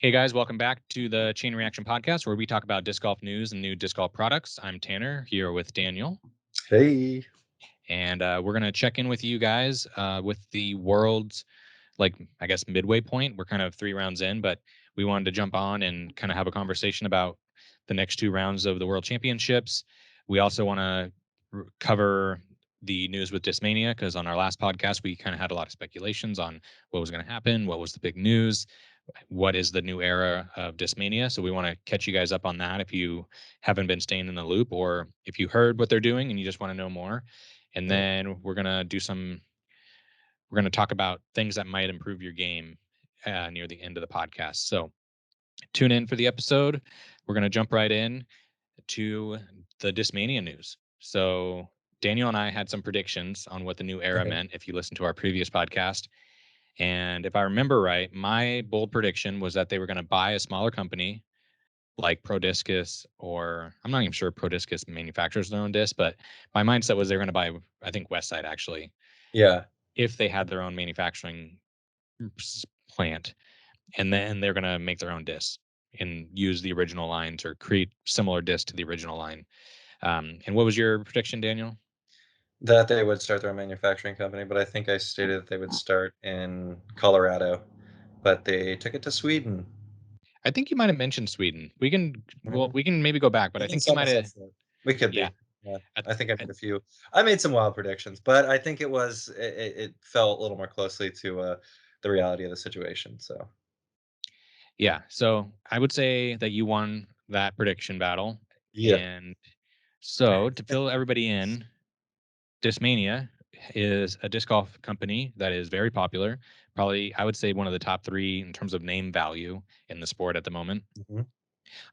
Hey guys, welcome back to the Chain Reaction Podcast, where we talk about disc golf news and new disc golf products. I'm Tanner here with Daniel, Hey. and we're gonna check in with you guys with the world's, I guess, midway point. We're kind of 3 rounds in, but we wanted to jump on and kind of have a conversation about the next 2 rounds of the World Championships. We also want to cover the news with Discmania, because on our last podcast we kind of had a lot of speculations on what was going to happen, what was the big news, what is the new era of Discmania. So we want to catch you guys up on that if you haven't been staying in the loop, or if you heard what they're doing and you just want to know more. And Yep. then we're going to talk about things that might improve your game near the end of the podcast. So tune in for the episode. We're going to jump right in to the Discmania news. So Daniel and I had some predictions on what the new era Okay. meant if you listened to our previous podcast. And if I remember right, my bold prediction was that they were going to buy a smaller company like Prodiscus, or I'm not even sure Prodiscus manufactures their own disc, but my mindset was they were going to buy, I think, Westside actually, Yeah. if they had their own manufacturing plant, and then they're going to make their own discs and use the original lines or create similar discs to the original line. And what was your prediction, Daniel? That they would start their own manufacturing company, but I think I stated that they would start in Colorado, but they took it to Sweden. I think you might have mentioned Sweden. Mhm. We can maybe go back, but We I can think you set might myself have. up. We could Yeah. be. Yeah. I, I think I I, made a few. I made some wild predictions, but I think it felt a little more closely to the reality of the situation. So yeah. So I would say that you won that prediction battle. yeah. And so to fill everybody in, Discmania is a disc golf company that is very popular. Probably, I would say, one of the top three in terms of name value in the sport at the moment. Mhm.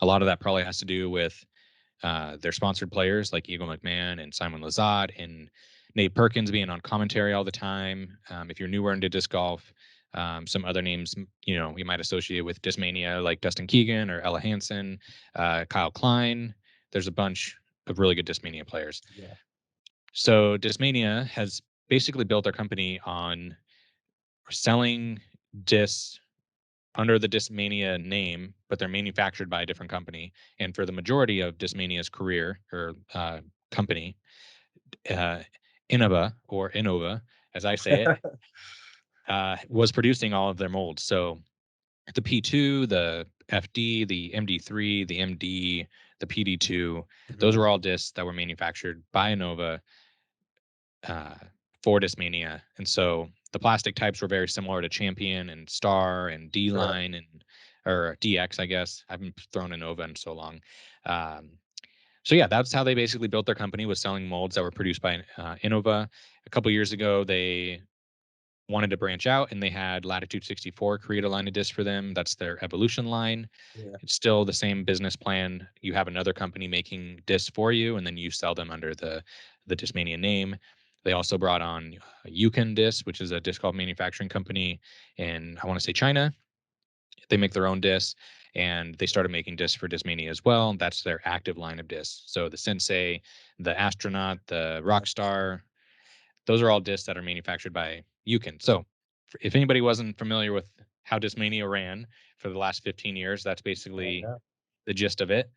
A lot of that probably has to do with their sponsored players like Eagle McMahon and Simon Lizotte and Nate Perkins being on commentary all the time. If you're newer into disc golf, some other names you might associate with Discmania like Dustin Keegan or Ella Hansen, Kyle Klein. There's a bunch of really good Discmania players. Yeah. So Discmania has basically built their company on selling discs under the Discmania name, but they're manufactured by a different company. And for the majority of Discmania's career or company, uh, Innova, as I say it, was producing all of their molds. So the P2, the FD, the MD3, the MD, the PD2, those Mhm. were all discs that were manufactured by Innova uh, for Discmania. And so the plastic types were very similar to Champion and Star and D Sure. Line and or DX, I guess. I haven't thrown Innova in so long. Um, so yeah, that's how they basically built their company, was selling molds that were produced by Innova. A couple years ago, they wanted to branch out and they had Latitude 64 create a line of discs for them. That's their Evolution line. Yeah. It's still the same business plan. You have another company making discs for you, and then you sell them under the Discmania name. They also brought on Yukon Disc, which is a disc golf manufacturing company in, I want to say, China. They make their own discs, and they started making discs for Discmania as well. That's their active line of discs. So the Sensei, the Astronaut, the Rockstar, those are all discs that are manufactured by Yukon. So if anybody wasn't familiar with how Discmania ran for the last 15 years, that's basically Yeah. the gist of it.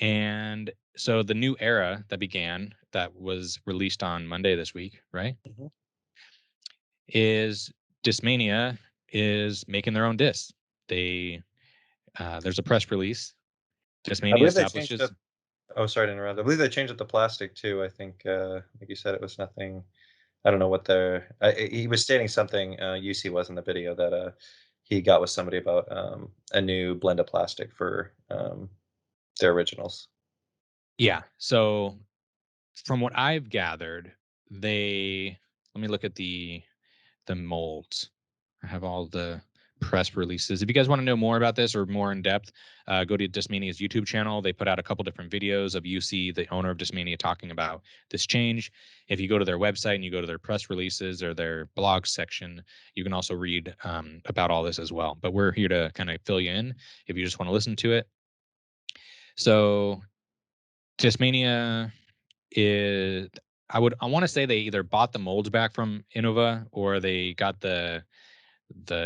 And so the new era that began, that was released on Monday this week, right, Mhm. is Discmania is making their own discs. They There's a press release. I Discmania believe they changed establishes. up. Oh, sorry to interrupt. I believe they changed up the plastic too. I think, like you said, it was nothing. I don't know what their. He was stating something. UC was in the video that he got with somebody about a new blend of plastic for their originals. Yeah. So from what I've gathered, they let me look at the molds. I have all the press releases. If you guys want to know more about this or more in depth, go to Discmania's YouTube channel. They put out a couple different videos of UC, the owner of Discmania, talking about this change. If you go to their website and you go to their press releases or their blog section, you can also read about all this as well. But we're here to kind of fill you in if you just want to listen to it. So Discmania is, I want to say they either bought the molds back from Innova or they got the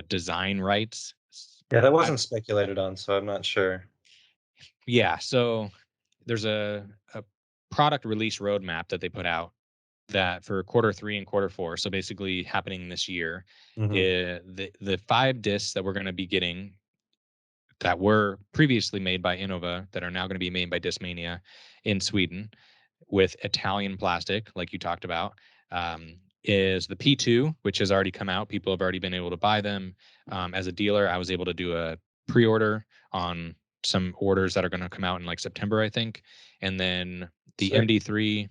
design rights Yeah, that I, wasn't speculated on, so I'm not sure. yeah, so there's a product release roadmap that they put out that for quarter 3 and quarter 4, so basically happening this year, Mhm. the 5 discs that we're gonna be getting that were previously made by Innova that are now gonna be made by Discmania in Sweden with Italian plastic, like you talked about, is the P2, which has already come out. People have already been able to buy them. As a dealer, I was able to do a pre-order on some orders that are gonna come out in, like, September, I think, and then the Sick. MD3,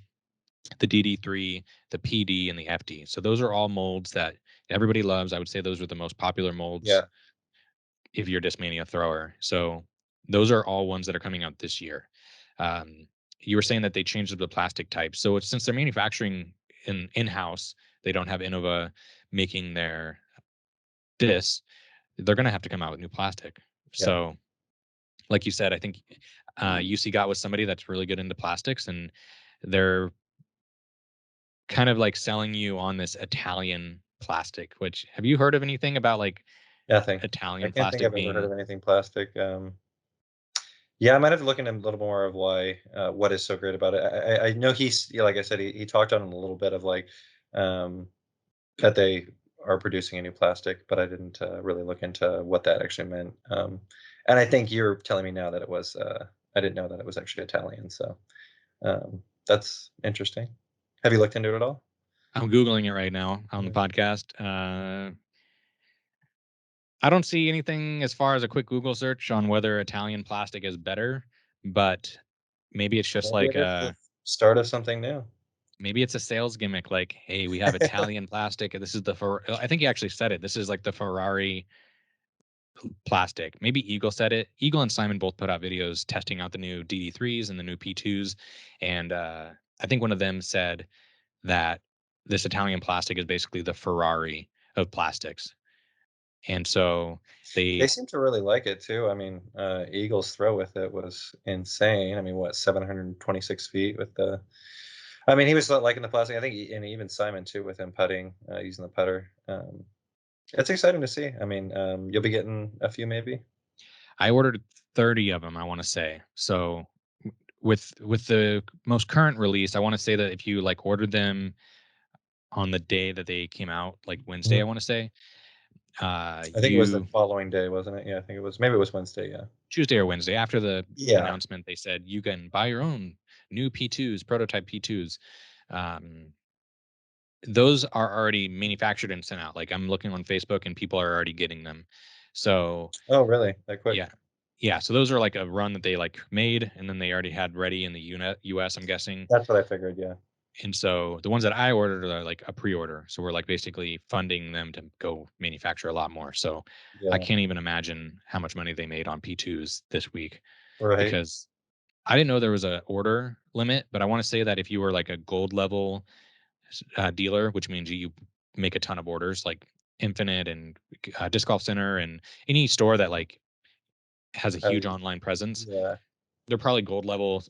the DD3, the PD, and the FD. So those are all molds that everybody loves. I would say those are the most popular molds Yeah, if you're a Discmania thrower. So those are all ones that are coming out this year. Um, you were saying that they changed the plastic type. So it's, since they're manufacturing in-house, they don't have Innova making their discs. They're going to have to come out with new plastic. yeah, So, like you said, I think UC got with somebody that's really good into plastics, and they're kind of like selling you on this Italian plastic. Which, have you heard of anything about like nothing. I Italian can't think plastic I've ever heard being? of anything plastic. Yeah, I might have to look into a little more of why, what is so great about it. I know he's, yeah, like I said, he talked on it a little bit of like, um, that they are producing a new plastic, but I didn't really look into what that actually meant. And I think you're telling me now that it was, I didn't know that it was actually Italian. So that's interesting. Have you looked into it at all? I'm googling it right now on the Mhm. podcast. I don't see anything as far as a quick Google search on whether Italian plastic is better, but maybe it's just Maybe like it is the start of something new. maybe it's a sales gimmick. Like, hey, we have Italian plastic, and this is the I think he actually said it. This is like the Ferrari plastic. Maybe Eagle said it. Eagle and Simon both put out videos testing out the new DD3s and the new P2s, and I think one of them said that this Italian plastic is basically the Ferrari of plastics. And so They they, seem to really like it too. I mean, Eagles' throw with it was insane. I mean, what, 726 feet with the. I mean, he was liking the plastic. I think, and even Simon too, with him putting, using the putter. It's exciting to see. I mean, you'll be getting a few maybe. I ordered 30 of them, I want to say. So with the most current release, I want to say that if you like ordered them on the day that they came out, like Wednesday, I Mhm. want to say, I think it was the you following day, wasn't it? Yeah, I think it was. Maybe it was Wednesday. Yeah. Tuesday or Wednesday after the Yeah. announcement, they said you can buy your own new P2s, prototype P2s. Um, those are already manufactured and sent out. Like, I'm looking on Facebook and people are already getting them. So Oh, really? That quick? yeah. Yeah, so those are like a run that they like made and then they already had ready in the unit US, I'm guessing. That's what I figured. Yeah. And so the ones that I ordered are like a pre-order. So we're like basically funding them to go manufacture a lot more. So I Yeah. can't even imagine how much money they made on P2s this week, Right. because I didn't know there was a order limit, but I want to say that if you were like a gold level dealer, which means you make a ton of orders, like Infinite and Disc Golf Center and any store that like has a huge Has, online presence, yeah. they're probably gold level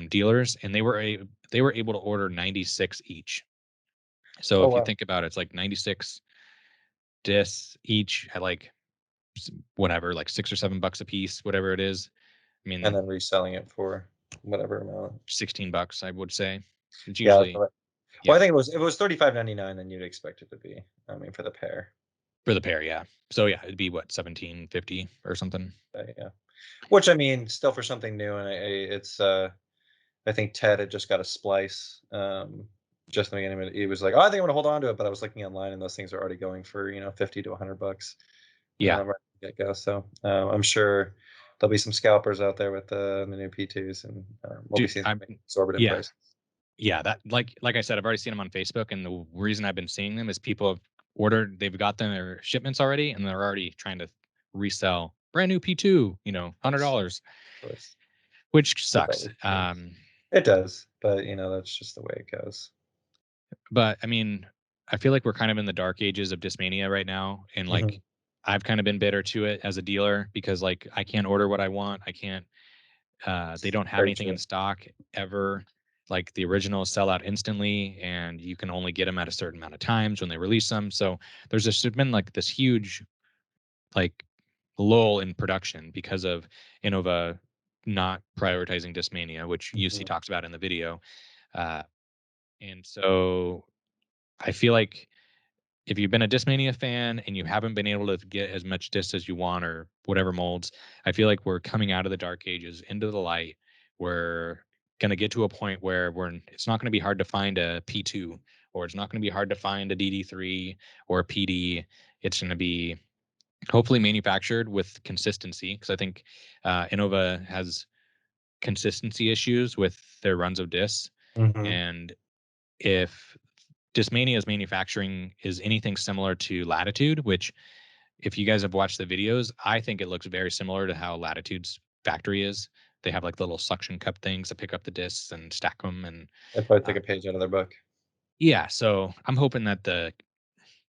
dealers, and they were able to order 96 each. So Oh, if you wow. think about it, it's like 96 discs each at like whatever, like $6 or $7 a piece, whatever it is. I And mean, then reselling it for whatever amount. $16, I would say. It's Yeah. That's usually, what Well, I yeah, think it was, if it was 35.99, then you'd expect it to be. I mean, for the pair. for the pair, yeah. So yeah, it'd be what, 17.50 or something. Yeah. Which, I mean, still for something new, and it's. I think Ted had just got a splice. Just in the beginning, he was like, "Oh, I think I'm gonna hold on to it," but I was looking online, and those things are already going for, 50 to $100, Yeah. right from the get go. So I'm sure there'll be some scalpers out there with the new P2s, and we'll be Dude, seeing I'm some exorbitant yeah. prices. Yeah, that like I said, I've already seen them on Facebook, and the reason I've been seeing them is people have ordered, they've got their shipments already, and they're already trying to resell brand new P2, $100, Of course, which it's sucks. always the case. It does, but that's just the way it goes. But I mean, I feel like we're kind of in the dark ages of Discmania right now, and like Mhm. I've kind of been bitter to it as a dealer because like I can't order what I want. I can't. They don't have Very anything in true. stock ever. Like the originals sell out instantly, and you can only get them at a certain amount of times when they release them. So there's just been like this huge like lull in production because of Innova not prioritizing Discmania, which UC Mhm. talks about in the video. Uh, and so I feel like if you've been a Discmania fan and you haven't been able to get as much disc as you want or whatever molds, I feel like we're coming out of the dark ages into the light. We're going to get to a point where it's not going to be hard to find a P2, or it's not going to be hard to find a DD3 or a PD. It's going to be hopefully manufactured with consistency, because I think Innova has consistency issues with their runs of discs. Mhm. And if Discmania's manufacturing is anything similar to Latitude, which, if you guys have watched the videos, I think it looks very similar to how Latitude's factory is. They have like little suction cup things that pick up the discs and stack them, and I'd probably uh, take a page out of their book. yeah. So I'm hoping that the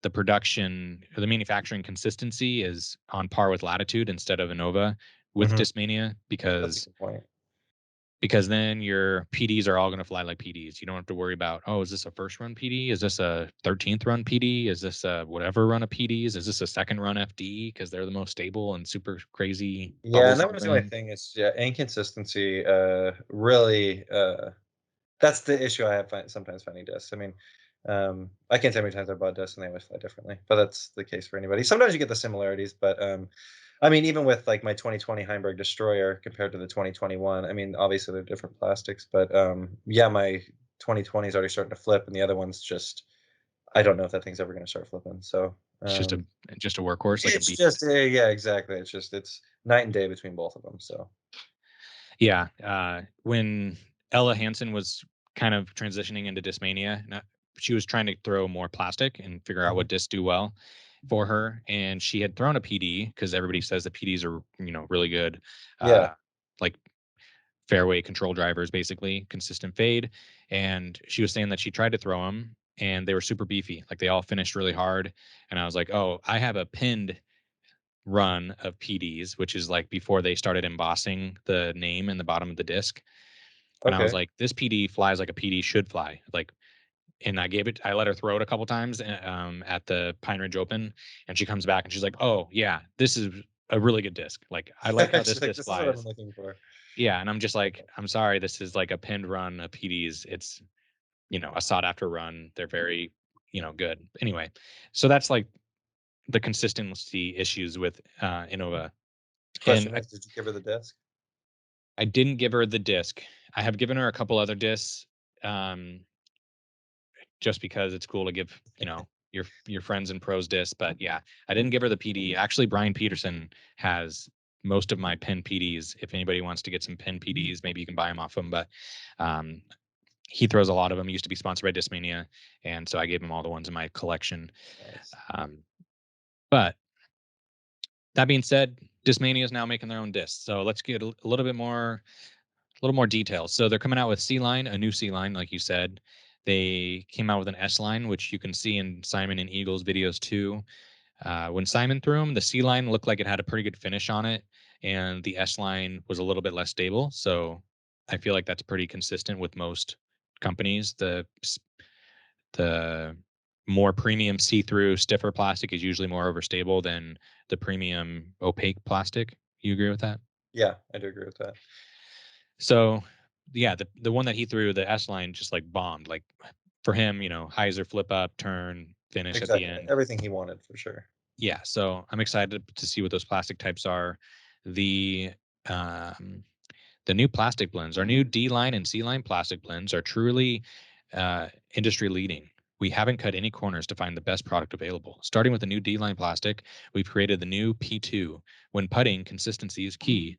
production or the manufacturing consistency is on par with Latitude instead of Innova with Mhm. Discmania, That's a because good point. then your PDs are all going to fly like PDs. You don't have to worry about, oh, is this a first run PD? Is this a 13th run PD? Is this a whatever run of PDs? Is this a second run FD? Because they're the most stable and super crazy Yeah, and bubbles that on the was the only rim. thing is, yeah, inconsistency, really, that's the issue I have sometimes finding discs. I mean, I can't say how many times I bought discs and they always fly differently, but that's the case for anybody. Sometimes you get the similarities, but I mean, even with like my 2020 Heimberg Destroyer compared to the 2021, I mean, obviously they're different plastics, but yeah, my 2020 is already starting to flip, and the other one's just, I don't know if that thing's ever going to start flipping. So It's just a workhorse, like a it's B. just, yeah, exactly. It's just, it's night and day between both of them. So Yeah. When Ella Hansen was kind of transitioning into Discmania, she was trying to throw more plastic and figure out mhm. what discs do well for her. And she had thrown a PD because everybody says the PDs are, really good. Yeah. Like fairway control drivers, basically consistent fade. And she was saying that she tried to throw them and they were super beefy. Like they all finished really hard. And I was like, oh, I have a pinned run of PDs, which is like before they started embossing the name in the bottom of the disc. And I was Okay. like, this PD flies like a PD should fly. Like, and I let her throw it a couple times at the Pine Ridge Open. And she comes back and she's like, oh, yeah, this is a really good disc. Like, I like how this She's like, disc this is what I've been flies. looking for. Yeah, and I'm just like, I'm sorry, this is like a pinned run of PDs. It's, a sought after run. They're very, good. Anyway, so that's like the consistency issues with Innova. And Question is, did you give her the disc? I didn't give her the disc. I have given her a couple other discs, um, just because it's cool to give, your friends and pros discs. But yeah, I didn't give her the PD. Actually, Brian Peterson has most of my pin PDs. If anybody wants to get some pin PDs, maybe you can buy them off him. But um, he throws a lot of them. He used to be sponsored by Discmania, and so I gave him all the ones in my collection. Nice. Um, but that being said, Discmania is now making their own discs. So let's get a little more details. So they're coming out with C line, a new C line, like you said. They came out with an S line, which you can see in Simon and Eagle's videos too. When Simon threw them, the C line looked like it had a pretty good finish on it, and the S line was a little bit less stable. So I feel like that's pretty consistent with most companies. The more premium see-through, stiffer plastic is usually more overstable than the premium opaque plastic. You agree with that? Yeah, I do agree with that. So, yeah, the one that he threw, the S line, just like bombed. Like for him, hyzer flip up, turn, finish at the Exactly. end. Everything he wanted for sure. Yeah, so I'm excited to see what those plastic types are. The um, the new plastic blends, our new D line and C line plastic blends, are truly industry leading. We haven't cut any corners to find the best product available. Starting with the new D line plastic, we've created the new P2. When putting, consistency is key.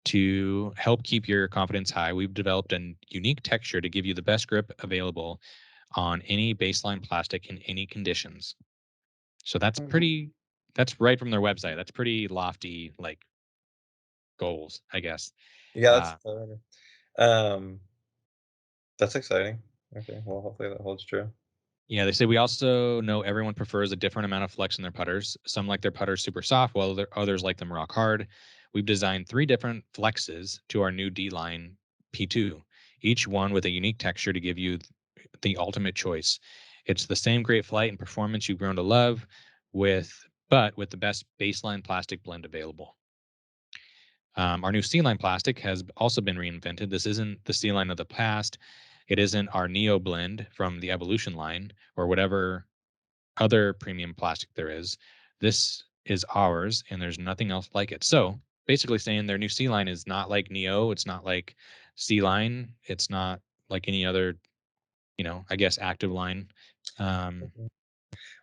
To help keep your confidence high, we've developed a unique texture to give you the best grip available on any baseline plastic in any conditions. So Mhm. that's right from their website. That's pretty lofty, like goals, I guess. Yeah, Uh, um, that's exciting. Okay, well, hopefully that holds true. yeah, they say we also know everyone prefers a different amount of flex in their putters. Some like their putters super soft, while others like them rock hard. We've designed 3 different flexes to our new D line P2, each one with a unique texture to give you the ultimate choice. It's the same great flight and performance you've grown to love with but with the best baseline plastic blend available. Our new C line plastic has also been reinvented. This isn't the C line of the past. It isn't our Neo blend from the Evolution line or whatever other premium plastic there is. This is ours, and there's nothing else like it. So basically, saying their new C line is not like Neo. It's not like C line. It's not like any other, I guess, active line. Um, Mhm.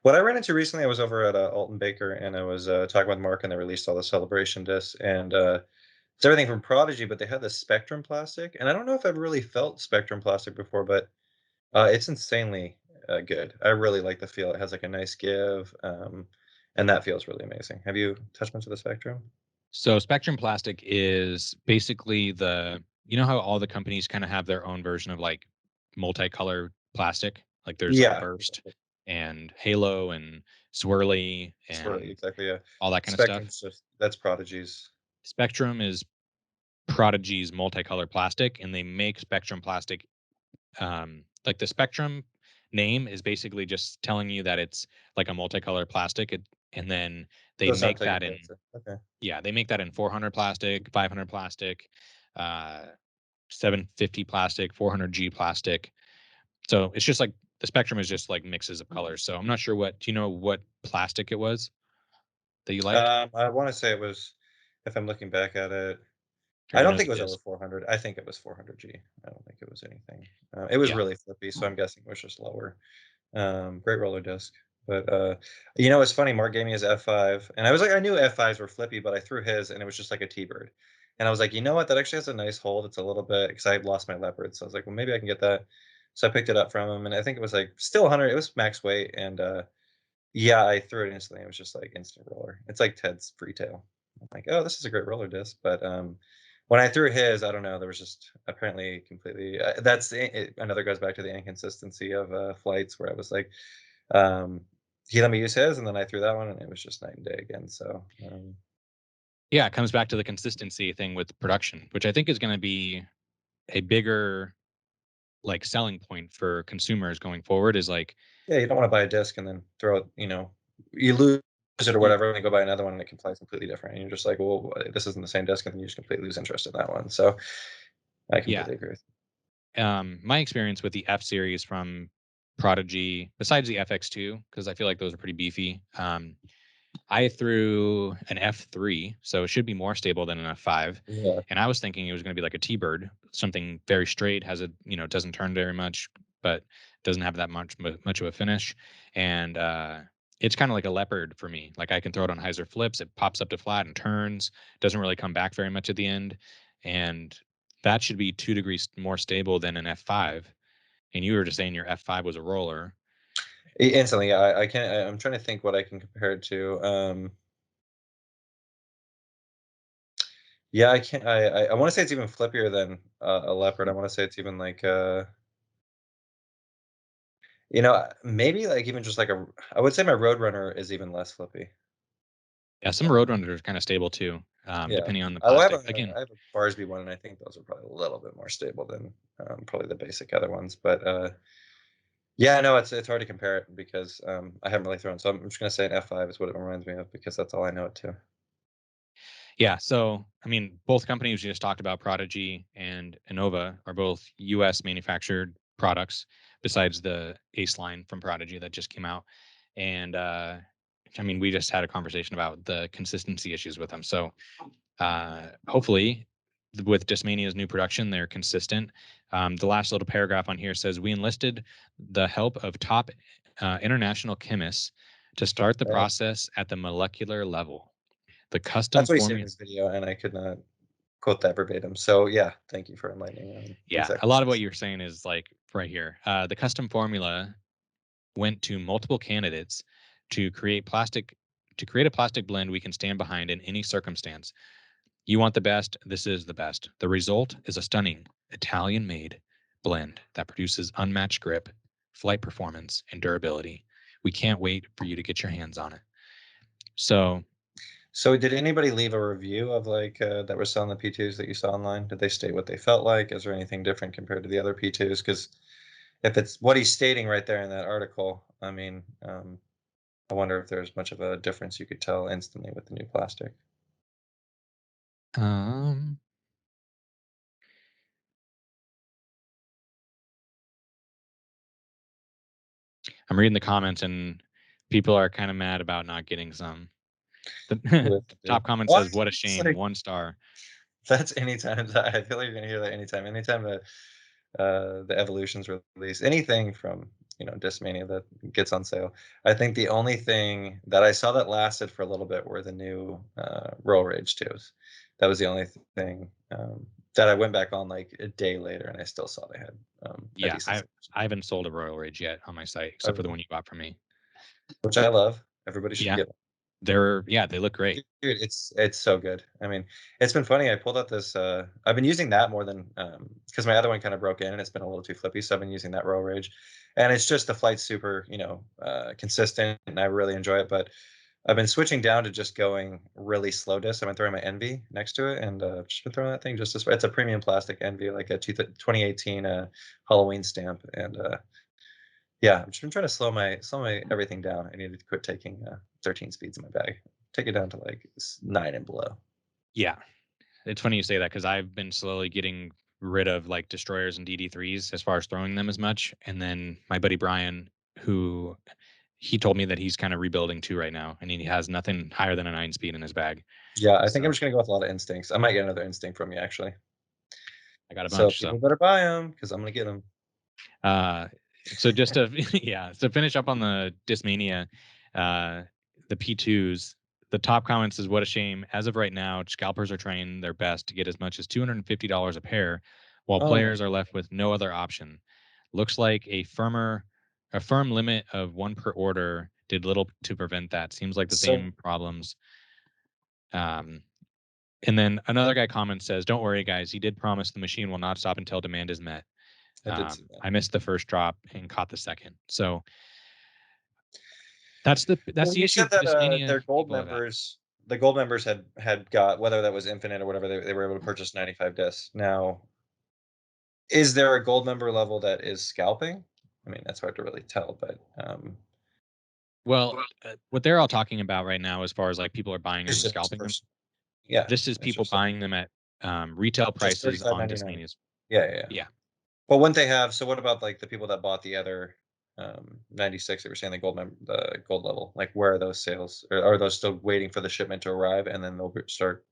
What I ran into recently, I was over at Alton Baker, and I was talking with Mark, and they released all the Celebration discs, and it's everything from Prodigy, but they had the Spectrum plastic, and I don't know if I've really felt Spectrum plastic before, but it's insanely good. I really like the feel. It has like a nice give, and that feels really amazing. Have you touched much of the Spectrum? so Spectrum Plastic is basically how all the companies kind of have their own version of like multicolor plastic. Like there's like Yeah, Burst exactly. and Halo and Swirly Swirly, and exactly. Yeah, all that kind of stuff. Spectrum's just that's Prodigy's. Spectrum is Prodigy's multicolor plastic, and they make Spectrum plastic. Like the Spectrum name is basically just telling you that it's like a multicolor plastic, and then they So it's not make taken that in. fancy. Okay. Yeah, they make that in 400 plastic, 500 plastic, uh, 750 plastic, 400G plastic. So it's just like the Spectrum is just like mixes of colors. So I'm not sure do you know what plastic it was that you liked? I want to say it was, if I'm looking back at it, Or I you don't know think the it was over disc? 400. I think it was 400G. I don't think it was anything. It was Yeah. really flippy, so I'm guessing it was just lower. Great roller disc. But it's funny. Mark gave me his F5, and I was like, I knew F5s were flippy, but I threw his, and it was just like a T-bird. And I was like, you know what? That actually has a nice hold. It's a little bit because I had lost my leopard, so I was like, well, maybe I can get that. So I picked it up from him, and I think it was like still 100. It was max weight, and yeah, I threw it instantly. It was just like instant roller. It's like Ted's Freetail. I'm like, oh, this is a great roller disc. But when I threw his, I don't know. There was just apparently completely. Another goes back to the inconsistency of flights where I was like, um, he let me use his, and then I threw that one, and it was just night and day again. So Yeah, it comes back to the consistency thing with production, which I think is going to be a bigger like selling point for consumers going forward is like, yeah, you don't want to buy a disc and then throw it. You lose it or y- whatever, and then go buy another one, and it can fly completely different. And you're just like, well, this isn't the same disc, and then you just completely lose interest in that one. So I yeah. completely agree with My experience with the F series from Prodigy, besides the FX2, because I feel like those are pretty beefy. I threw an F3, so it should be more stable than an F5. you. Yeah. And I was thinking it was going to be like a T-bird, something very straight, doesn't turn very much, but doesn't have that much of a finish. And it's kind of like a leopard for me. Like I can throw it on hyzer flips, it pops up to flat and turns, doesn't really come back very much at the end. And that should be 2 degrees more stable than an F5. And you were just saying your F5 was a roller. Instantly, yeah, I can't. I'm trying to think what I can compare it to. Yeah, I can't. I want to say it's even flippier than a leopard. I want to say it's even like maybe like even just like a. I would say my Roadrunner is even less flippy. Yeah, some Um, Roadrunners are kind of stable too, yeah, depending on the I have plastic. a Again, I have a Barsby one, and I think those are probably a little bit more stable than probably the basic other ones. But yeah, no, it's hard to compare it because I haven't really thrown. So I'm just gonna say an F5 is what it reminds me of because that's all I know it to. yeah. So, I mean, both companies we just talked about, Prodigy and Innova, are both U.S. manufactured products. Besides the Ace line from Prodigy that just came out, and I mean, we just had a conversation about the consistency issues with them. So, hopefully, with Discmania's new production, they're consistent. The last little paragraph on here says we enlisted the help of top international chemists to start the Right. process at the molecular level. The custom That's what he said in formula. his video, and I could not quote that verbatim. So yeah, thank you for enlightening me on Yeah, a exactly lot what of he what said. you're saying is like right here. The custom formula went to multiple candidates to create plastic to create a plastic blend we can stand behind in any circumstance. You want the best, this is the best. The result is a stunning Italian-made blend that produces unmatched grip, flight performance, and durability. We can't wait for you to get your hands on it. So, So did anybody leave a review of like that was selling the P2s that you saw online? Did they state what they felt like? Is there anything different compared to the other P2s? Because if it's what he's stating right there in that article, I mean, I wonder if there's much of a difference you could tell instantly with the new plastic. Um, I'm reading the comments and people are kind of mad about not getting some. The, Who the isn't, dude? top comment What? says, "What a It's shame, like 1 star." that's anytime that I feel like you're gonna hear that anytime. Anytime the Evolutions release, anything from, Discmania that gets on sale. I think the only thing that I saw that lasted for a little bit were the new Roll Rage 2s. That was the only thing that I went back on like a day later, and I still saw they had a Yeah, decent I selection. I haven't sold a Royal Rage yet on my site Oh, except for the really? one you bought from me. Which I love. Everybody should Yeah, get. they look great. Dude, it's so good. I mean, it's been funny. I pulled out this. I've been using that more than because my other one kind of broke in and it's been a little too flippy. So I've been using that Roll Rage, and it's just the flight's super, consistent, and I really enjoy it. But I've been switching down to just going really slow disc. I've been throwing my Envy next to it, and just been throwing that thing just as it's a premium plastic Envy, like a 2018 Halloween stamp, and yeah, I've just been trying to slow my everything down. I need to quit taking 13 speeds in my bag. Take it down to like 9 and below. Yeah, it's funny you say that because I've been slowly getting rid of like destroyers and DD3s as far as throwing them as much. And then my buddy Brian, who he told me that he's kind of rebuilding too right now, and he has nothing higher than a 9 speed in his bag. Yeah, I think I'm So just gonna go with a lot of instincts. I might get another instinct from you actually. I got a So bunch. So people better buy them because I'm gonna get them. Uh, so just to yeah, to finish up on the Discmania, uh, the P2s, the top comments is what a shame. As of right now, scalpers are trying their best to get as much as $250 a pair, while Oh my! players are left with no other option. Looks like a firm limit of one per order did little to prevent that. Seems like the So same problems. Um, and then another guy comments says, "Don't worry, guys. He did promise the machine will not stop until demand is met." I did see that. I missed the first drop and caught the second. So that's Well, the you issue said with that Discmania their gold people have had. members, the gold members had got whether that was infinite or whatever they were able to purchase 95 discs. Now, is there a gold member level that is scalping? I mean, that's hard to really tell, but Well, what they're all talking about right now, as far as like people are buying them it's and just scalping them, person. Yeah, this is it's people just like buying them at retail just prices on 35.99. Discmanias. Yeah, yeah, yeah. Yeah, Well, wouldn't they have? So what about like the people that bought the other 96 that were saying the gold level? Like, where are those sales? Or are those still waiting for the shipment to arrive and then they'll start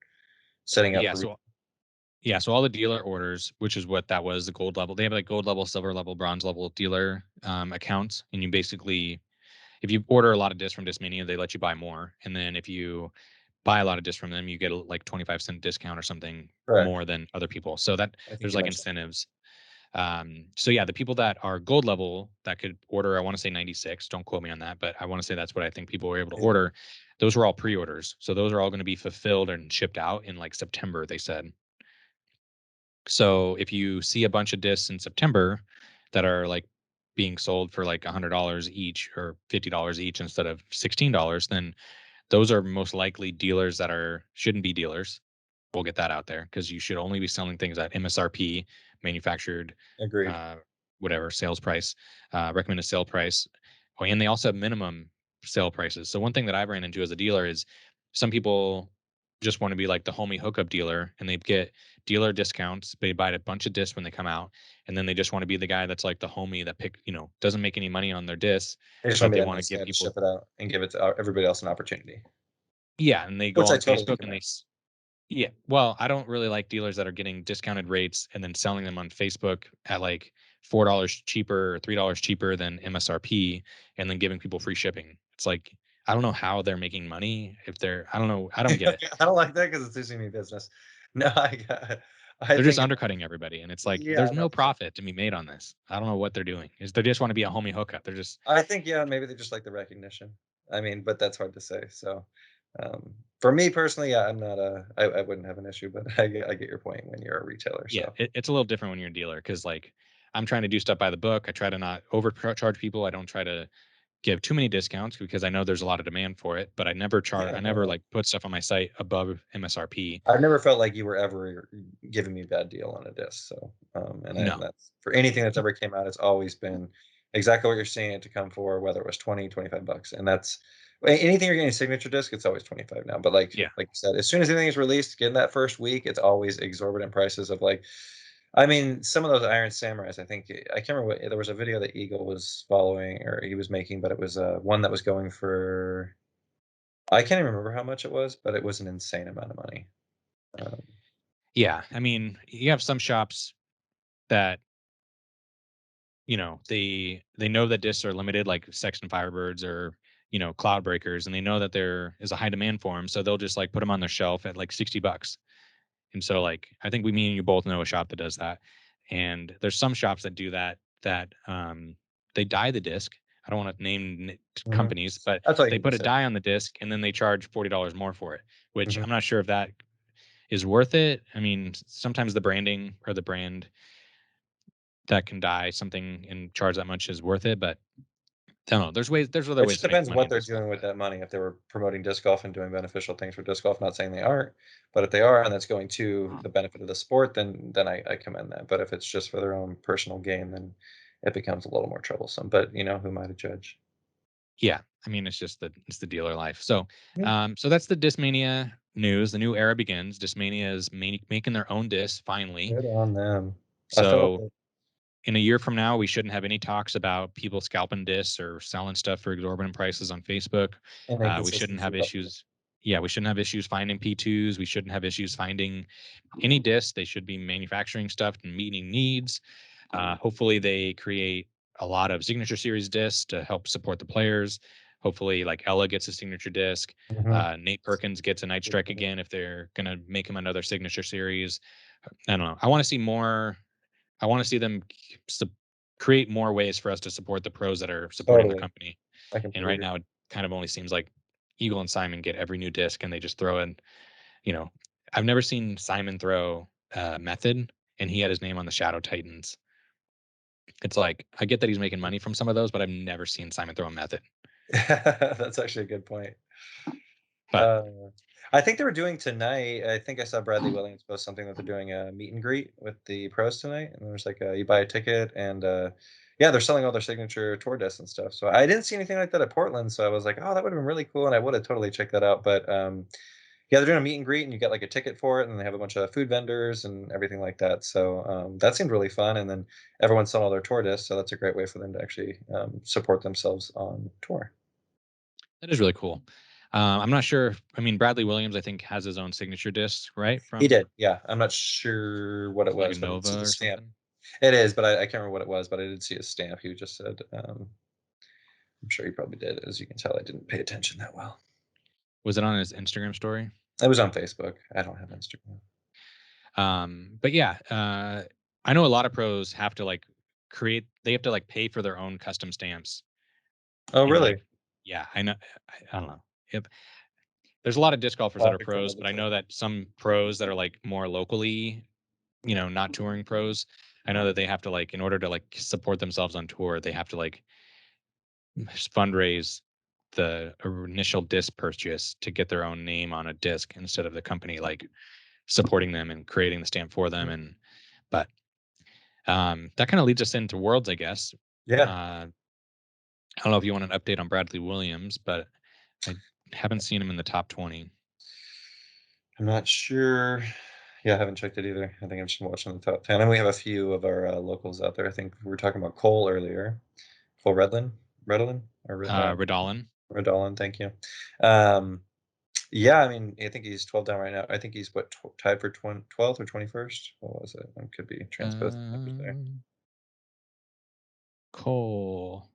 setting up yeah. for? So all the dealer orders, which is what that was, the gold level. They have like gold level, silver level, bronze level dealer accounts, and you basically, if you order a lot of discs from Discmania, they let you buy more, and then if you buy a lot of discs from them, you get a like 25-cent discount or something Correct. more than other people. So that I think there's you like mentioned. incentives. So yeah, the people that are gold level that could order, I want to say 96. Don't quote me on that, but I want to say that's what I think people were able to Yeah. order. Those were all pre-orders, so those are all going to be fulfilled and shipped out in like September. They said. So if you see a bunch of discs in September that are like being sold for like $100 each or $50 each instead of $16, then those are most likely dealers that are shouldn't be dealers. We'll get that out there because you should only be selling things at MSRP, manufactured, Agreed. uh, whatever sales price, recommended sale price. Oh, and they also have minimum sale prices. So one thing that I've ran into as a dealer is some people just want to be like the homie hookup dealer and they get dealer discounts. They buy a bunch of discs when they come out, and then they just want to be the guy that's like the homie that doesn't make any money on their discs, They just but want to they be that want to nice give guy to people. ship it out and give it to everybody else an opportunity, Yeah, and they go which I on totally Facebook and commend. yeah. Well, I don't really like dealers that are getting discounted rates and then selling them on Facebook at like $4 cheaper or $3 cheaper than MSRP and then giving people free shipping. It's like I don't know how they're making money if they're I don't know, I don't get it. I don't like that because it's losing me business. No, I They're just think it's undercutting everybody and it's like yeah, there's no, no profit to be made on this. I don't know what they're doing. Is they just want to be a homie hookup. They're just I think yeah, maybe they just like the recognition. I mean, but that's hard to say. So, for me personally, yeah, I'm not I wouldn't have an issue, but I get your point when you're a retailer. yeah, So it's a little different when you're a dealer because like I'm trying to do stuff by the book. I try to not overcharge people. I don't try to give too many discounts because I know there's a lot of demand for it, but yeah, I no, never no. like put stuff on my site above MSRP. I've never felt like you were ever giving me a bad deal on a disc. So, and No. that's for anything that's ever came out. It's always been exactly what you're seeing it to come for, whether it was 20, 25 bucks, and that's Anything you're getting a signature disc, it's always 25 now. But Yeah. like you said, as soon as anything is released, get in that first week, it's always exorbitant prices of like, I mean, some of those Iron Samurais, I think I can't remember what there was a video that Eagle was following or he was making, but it was one that was going for I can't even remember how much it was, but it was an insane amount of money. Um, Yeah. I mean, you have some shops that, they know that discs are limited, like Sexton Firebirds or, Cloud Breakers, and they know that there is a high demand for them. So they'll just like put them on their shelf at like $60. And so, like, I think me and you both know a shop that does that. And there's some shops that do that, they dye the disc. I don't want to name mhm. companies, but That's all you they need to put a say. dye on the disc and then they charge $40 more for it, which Mhm. I'm not sure if that is worth it. I mean, sometimes the branding or the brand that can dye something and charge that much is worth it, but I don't know. There's other It ways just to make depends money what in they're disc doing golf. with that money. If they were promoting disc golf and doing beneficial things for disc golf, not saying they aren't, but if they are and that's going to the benefit of the sport, then I commend that. But if it's just for their own personal gain, then it becomes a little more troublesome. But who am I to judge? Yeah, I mean, it's the dealer life. So, Yeah, so that's the Discmania news. The new era begins. Discmania is making their own disc finally. good on them. I felt So, it. in a year from now, we shouldn't have any talks about people scalping discs or selling stuff for exorbitant prices on Facebook. And We shouldn't inconsistency have about the issues. Yeah, we shouldn't have issues finding P2s. We shouldn't have issues finding any discs. They should be manufacturing stuff and meeting needs. Hopefully, they create a lot of signature series discs to help support the players. Hopefully, like Ella gets a signature disc. mhm. Nate Perkins gets a Night Good Strike point. again if they're gonna make him another signature series. I don't know. I want to see more. I want to see them create more ways for us to support the pros that are supporting the Totally. company. I And completely right agree. now, it kind of only seems like Eagle and Simon get every new disc and they just throw in. You know, I've never seen Simon throw Method, and he had his name on the Shadow Titans. It's like I get that he's making money from some of those, but I've never seen Simon throw a Method. That's actually a good point. But Uh, I think they were doing tonight. I think I saw Bradley Williams post something that they're doing a meet and greet with the pros tonight, and there's like you buy a ticket, and yeah, they're selling all their signature tour desks and stuff. So I didn't see anything like that at Portland, so I was like, oh, that would have been really cool, and I would have totally checked that out. But yeah, they're doing a meet and greet, and you get like a ticket for it, and they have a bunch of food vendors and everything like that. So that seemed really fun, and then everyone's selling all their tour desks, so that's a great way for them to actually support themselves on tour. that is really cool. I'm not sure. I mean, Bradley Williams, I think, has his own signature disc, right? He From did, yeah. I'm not sure what it like a was, but I did see Nova the or stamp. something. It is, but I can't remember what it was, but I did see a stamp. He just said, I'm sure he probably did. As you can tell, I didn't pay attention that well. Was it on his Instagram story? It was on Facebook. I don't have Instagram. But yeah, I know a lot of pros have to like they have to like pay for their own custom stamps. Oh, And really? like, yeah, I know. I don't know. If there's a lot of disc golfers that are Topic for pros, another but I day. know that some pros that are like more locally, not touring pros, I know that they have to like, in order to like support themselves on tour, they have to like fundraise the initial disc purchase to get their own name on a disc instead of the company like supporting them and creating the stamp for them. And but that kind of leads us into Worlds, I guess. Yeah, I don't know if you want an update on Bradley Williams, but I haven't seen him in the top 20. I'm not sure. Yeah, I haven't checked it either. I think I'm just watching the top 10. And we have a few of our locals out there. I think we were talking about Cole earlier. Cole Redlin, or Radalin, Redolin, thank you. Um, Yeah, I mean, I think he's 12 down right now. I think he's what tied for 12th or 21st. What was it? I could be transposing numbers there. uh, Cole,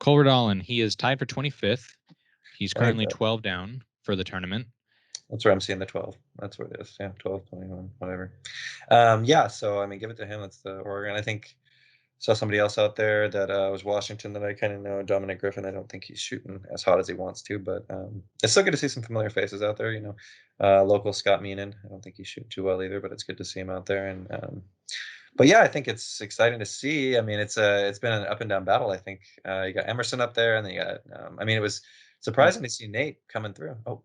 Cole Radalin. He is tied for 25th. He's There you currently go. 12 down for the tournament. That's where I'm seeing the 12. That's what it is. Yeah, 12, 21, whatever. Yeah, so I mean, give it to him. That's the Oregon. I think saw somebody else out there that was Washington that I kind of know, Dominic Griffin. I don't think he's shooting as hot as he wants to, but it's still good to see some familiar faces out there. Local Scott Meenan. I don't think he's shooting too well either, but it's good to see him out there. And but yeah, I think it's exciting to see. I mean, it's been an up and down battle. I think you got Emerson up there, and then you got. I mean, it was surprising to see Nate coming through. Oh.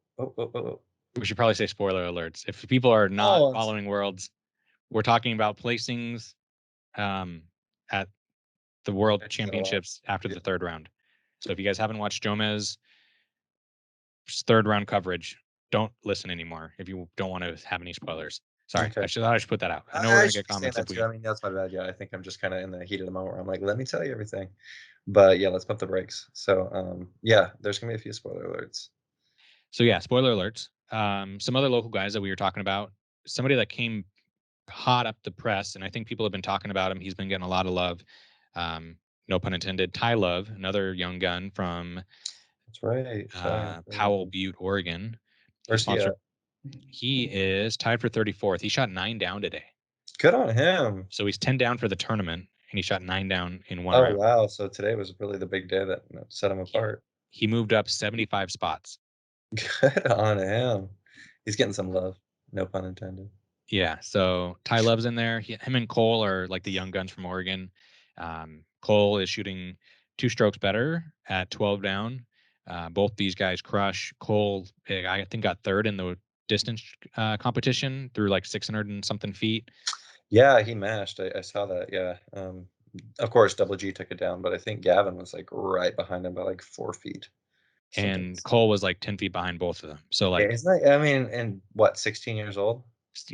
We should probably say spoiler alerts. If people are not Oh, following Worlds, we're talking about placings um, at the World I just got a lot. Championships after Yeah. the third round. So if you guys haven't watched Jomez third round coverage, don't listen anymore if you don't want to have any spoilers. Sorry, Okay. I should put that out. I know we're I gonna should get be saying comments if that too. I we. mean, that's my bad. Yeah, I think I'm just kind of in the heat of the moment where I'm like, let me tell you everything. But yeah, let's pump the brakes. So yeah, there's gonna be a few spoiler alerts. So yeah, spoiler alerts. Some other local guys that we were talking about. Somebody that came hot up the press, and I think people have been talking about him. He's been getting a lot of love. Um, no pun intended. Ty Love, another young gun from That's right. Powell Butte, Oregon. He's Where's he sponsored. at? He is tied for 34th. He shot 9 down today. Good on him. So he's 10 down for the tournament, and he shot 9 down in one Oh round. wow. So today was really the big day that set him He, apart. he moved up 75 spots. Good on him. He's getting some love. No pun intended. Yeah, so Ty Love's in there. Him and Cole are like the young guns from Oregon. Cole is shooting 2 strokes better at 12 down. Both these guys crush. Cole, I think, got third in the distance competition through like 600 and something feet. Yeah, he mashed. I saw that. Yeah. Of course, Double G took it down, but I think Gavin was like right behind him by like 4 feet. Something. And Cole was like 10 feet behind both of them. So Yeah, like, he's not. I mean, and what? 16 years old.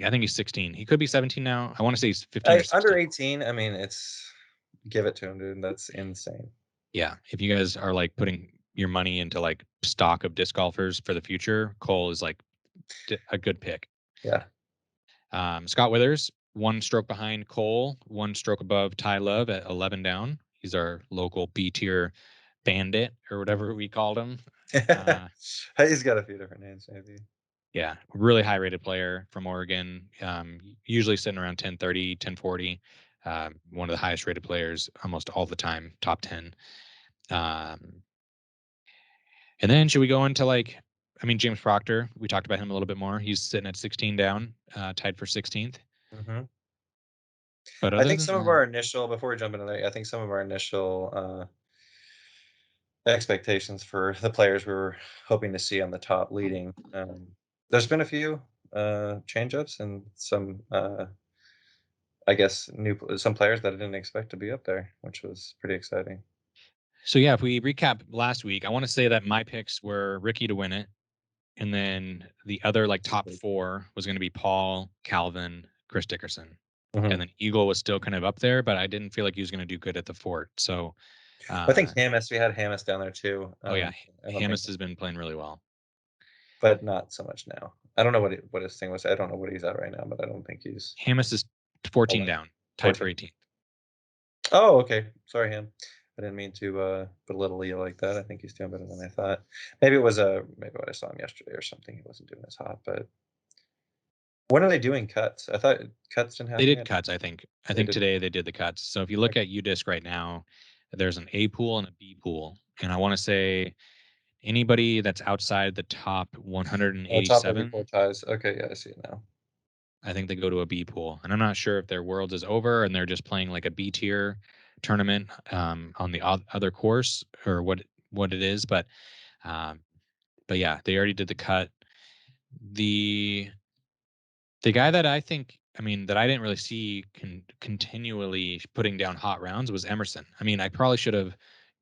I think he's 16. He could be 17 now. I want to say he's 15 or Under 16. 18. I mean, it's give it to him, dude. That's insane. Yeah, if you guys are like putting your money into like stock of disc golfers for the future, Cole is like a good pick. Yeah. Scott Withers, 1 stroke behind Cole, 1 stroke above Ty Love at 11 down. He's our local B tier bandit or whatever we called him. Uh, He's got a few different names, maybe. yeah, really high rated player from Oregon. Usually sitting around 1030, 1040. One of the highest rated players almost all the time, top 10. Um, And then should we go into like, I mean, James Proctor, we talked about him a little bit more. He's sitting at 16 down, tied for 16th. Hmm. But I other think than some of that, our initial, before we jump into that, I think some of our initial expectations for the players we were hoping to see on the top leading. There's been a few change-ups and some, I guess, some players that I didn't expect to be up there, which was pretty exciting. so yeah, if we recap last week, I want to say that my picks were Ricky to win it. And then the other like top four was going to be Paul, Calvin, Chris Dickerson. And Hmm. then Eagle was still kind of up there, but I didn't feel like he was going to do good at the fort. So, I think uh, Hamas, we had Hamas down there too. oh yeah, I don't think, Hamas has been playing really well. but not so much now. I don't know what his thing was. I don't know what he's at right now, but I don't think he's Hamas is 14 11, down, tied for 14. 18th. Oh, okay. Sorry, Ham. I didn't mean to belittle you like that. I think he's doing better than I thought. Maybe it was maybe what I saw him yesterday or something. He wasn't doing as hot, but when are they doing cuts? I thought cuts didn't They happen did yet. cuts, I think. I They think did. today they did the cuts. So if you look Okay. at UDisc right now, there's an A pool and a B pool. And I want to say anybody that's outside the top Oh, top 34 187, ties. Okay, yeah, I see it now. I think they go to a B pool. And I'm not sure if their Worlds is over and they're just playing like a B tier tournament on the other course or what it is. Um, but yeah, they already did the cut. The The guy that I think, I mean, that I didn't really see continually putting down hot rounds was Emerson. I mean, I probably should have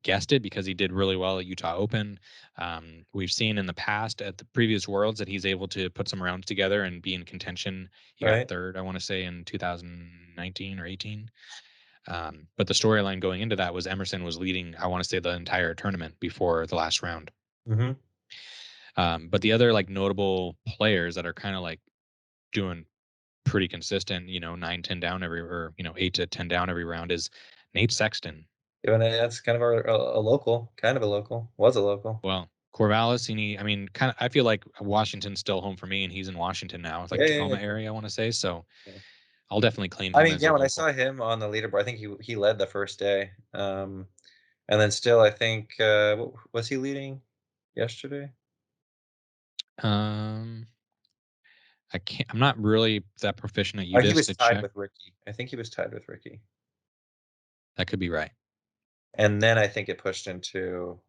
guessed it because he did really well at Utah Open. We've seen in the past at the previous Worlds that he's able to put some rounds together and be in contention. He got Right. third, I want to say, in 2019 or 18. But the storyline going into that was Emerson was leading, I want to say, the entire tournament before the last round. Mm-hmm. But the other like notable players that are kind of like doing pretty consistent, 9, 10 down every, or 8 to 10 down every round is Nate Sexton. Even that's kind of a local, kind of a local, was a local. Well, Corvallis, I mean, kind of, I feel like Washington's still home for me, and he's in Washington now. It's like Yeah, yeah, Tacoma yeah. area, I want to say. So Yeah. I'll definitely claim I him mean, as a yeah, when I local. saw him on the leaderboard, I think he led the first day. And then still, I think was he leading yesterday? Um, I'm not really that proficient at Oh, he UDisc was to tied check. with Ricky. I think he was tied with Ricky. That could be right. And then I think it pushed into,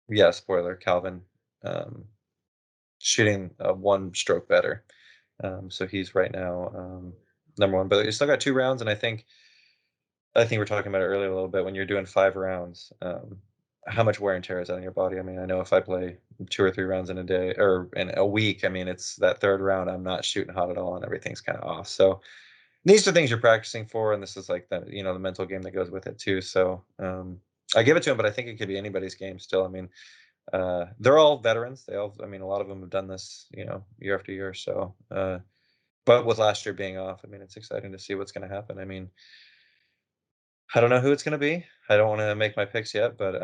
yeah, spoiler, Calvin shooting one stroke better. So he's right now number one, but he's still got 2 rounds, and I think I think we are talking about it earlier a little bit when you're doing 5 rounds, how much wear and tear is that on your body? I mean, I know if I play 2 or 3 rounds in a day or in a week, I mean, it's that 3rd round, I'm not shooting hot at all and everything's kinda off, so these are things you're practicing for, and this is like the mental game that goes with it too, so, I give it to him, but I think it could be anybody's game still. I mean, they're all veterans. They all I mean, a lot of them have done this, year after year, so, but with last year being off, I mean, it's exciting to see what's gonna happen. I mean, I don't know who it's gonna be. I don't wanna make my picks yet, but,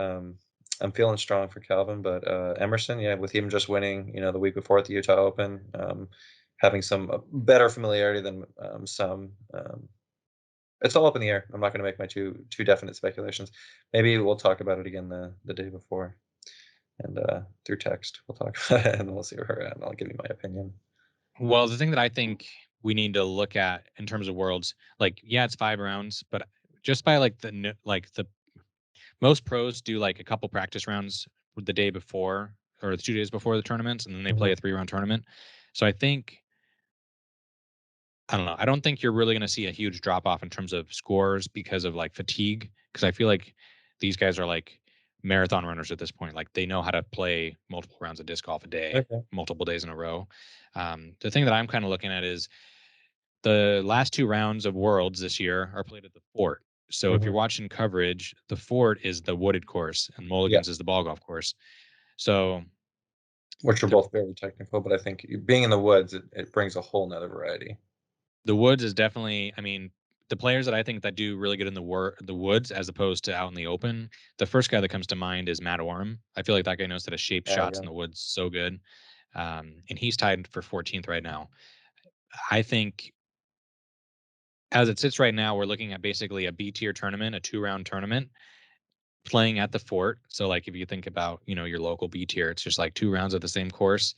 I'm feeling strong for Calvin, but, Emerson, yeah, with him just winning, the week before at the Utah Open, having some, better familiarity than, some, it's all up in the air. I'm not gonna make my too definite speculations. Maybe we'll talk about it again the day before, and, through text, we'll talk about it, and we'll see where we're at, and I'll give you my opinion. Well, the thing that I think we need to look at in terms of worlds, like, yeah, it's 5 rounds, but just by like the most pros do like a couple practice rounds the day before or the 2 days before the tournaments, and then they play Mhm. a 3-round tournament. So I think I don't know. I don't think you're really going to see a huge drop off in terms of scores because of like fatigue. Because I feel like these guys are like marathon runners at this point. Like they know how to play multiple rounds of disc golf a day, Okay. multiple days in a row. The thing that I'm kind of looking at is the last 2 rounds of Worlds this year are played at the Fort. So if you're Mhm. watching coverage, the Fort is the wooded course and Yeah, Mulligan's is the ball golf course. So which are the both very technical, but I think being in the woods, it brings a whole 'nother variety. The woods is definitely I mean, the players that I think that do really good in the woods as opposed to out in the open, the first guy that comes to mind is Matt Oram. I feel like that guy knows how to shape shots in Yeah. the woods so good. And he's tied for 14th right now. I think as it sits right now, we're looking at basically a B tier tournament, a 2-round tournament playing at the Fort. So like if you think about, your local B tier, it's just like 2 rounds of the same course.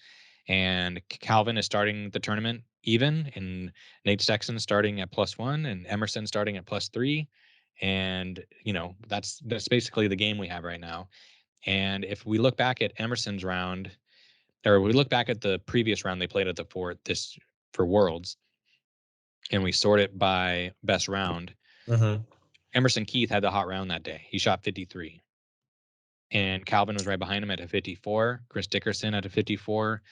And Calvin is starting the tournament even, and Nate Sexton starting at +1, and Emerson starting at +3. And that's basically the game we have right now. And if we look back at Emerson's round, or we look back at the previous round they played at the Fort this for Worlds, and we sort it by best round, Mhm. Emerson Keith had the hot round that day. He shot 53. And Calvin was right behind him at a 54. Chris Dickerson at a 54.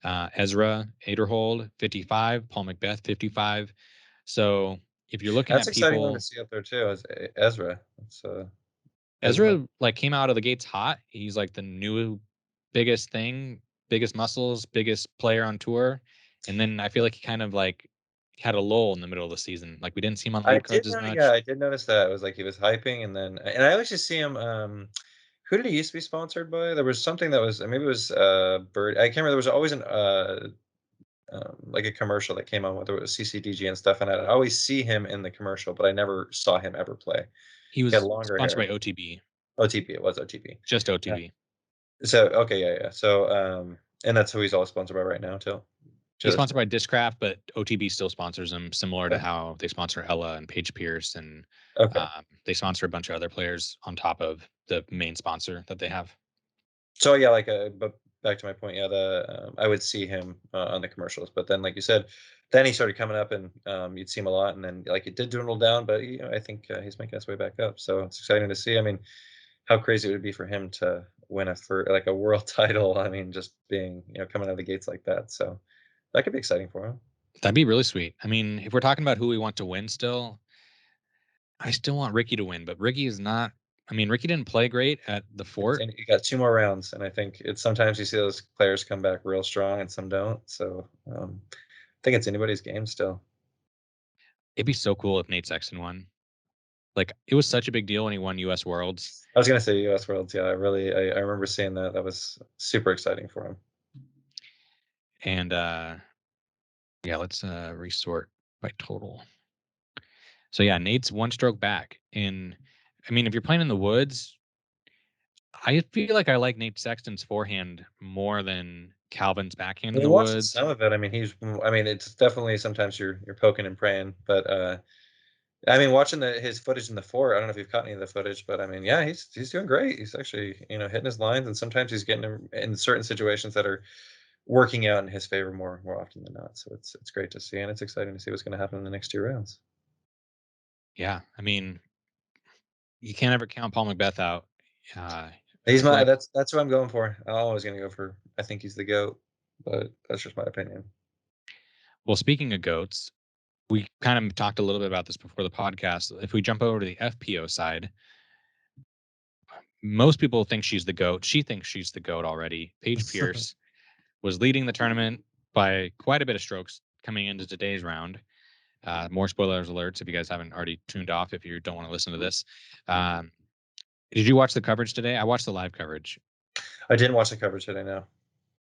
Ezra Aderhold 55. Paul Macbeth 55. So if you're looking That's at exciting one to people, see up there too, is Ezra. It's, Ezra. Ezra like came out of the gates hot. He's like the new biggest thing, biggest muscles, biggest player on tour. And then I feel like he kind of like had a lull in the middle of the season. Like we didn't see him on I lead did cards as know yeah, much. I did notice that. It was like he was hyping and I always just see him, who did he used to be sponsored by? There was something that was maybe it was, Bird I can't remember, there was always like a commercial that came on, whether it was CCDG and stuff, and I'd always see him in the commercial, but I never saw him ever play. He He had was longer sponsored by hair. OTB, OTP, it was OTP. just Yeah. OTB. So, okay, yeah, yeah. So, and that's who he's all sponsored by right now too, to He's this sponsored point. by Discraft, but OTB still sponsors him, similar to Okay. how they sponsor Ella and Paige Pierce, and Okay. they sponsor a bunch of other players on top of the main sponsor that they have. So yeah, like, but back to my point, yeah, I would see him on the commercials, but then, like you said, then he started coming up, and you'd see him a lot, and then like it did dwindle down, but I think he's making his way back up. So it's exciting to see. I mean, how crazy it would be for him to win for like a world title. I mean, just being coming out of the gates like that. So that could be exciting for him. That'd be really sweet. I mean, if we're talking about who we want to win, still, I still want Ricky to win, but Ricky is not. I mean, Ricky didn't play great at the Fort. And you got 2 more rounds, and I think it's sometimes you see those players come back real strong, and some don't. So I think it's anybody's game still. It'd be so cool if Nate Sexton won. Like, it was such a big deal when he won U.S. Worlds, I was gonna say U.S. Worlds. Yeah, I remember seeing that. That was super exciting for him. and yeah, let's resort by total. So yeah, Nate's one stroke back. And I mean, if you're playing in the woods, I feel like I like Nate Sexton's forehand more than Calvin's backhand in Well, the watching woods. some of it, I mean, I mean, it's definitely sometimes you're poking and praying, but I mean, watching his footage in the four, I don't know if you've caught any of the footage, but I mean, yeah, he's doing great. He's actually hitting his lines, and sometimes he's getting him in certain situations that are working out in his favor more often than not. So it's great to see, and it's exciting to see what's going to happen in the next 2 rounds. Yeah, I mean, You can't ever count Paul Macbeth out. Uh, I He's feel my like that's who I'm going for. I'm always gonna go for. I think he's the goat, but that's just my opinion. well, speaking of goats, we kind of talked a little bit about this before the podcast. If we jump over to the FPO side, most people think she's the GOAT. She thinks she's the GOAT already. Paige Pierce was leading the tournament by quite a bit of strokes coming into today's round. More spoilers alerts if you guys haven't already tuned off, if you don't want to listen to this. Um, did you watch the coverage today? I watched the live coverage. I didn't watch the coverage today, no,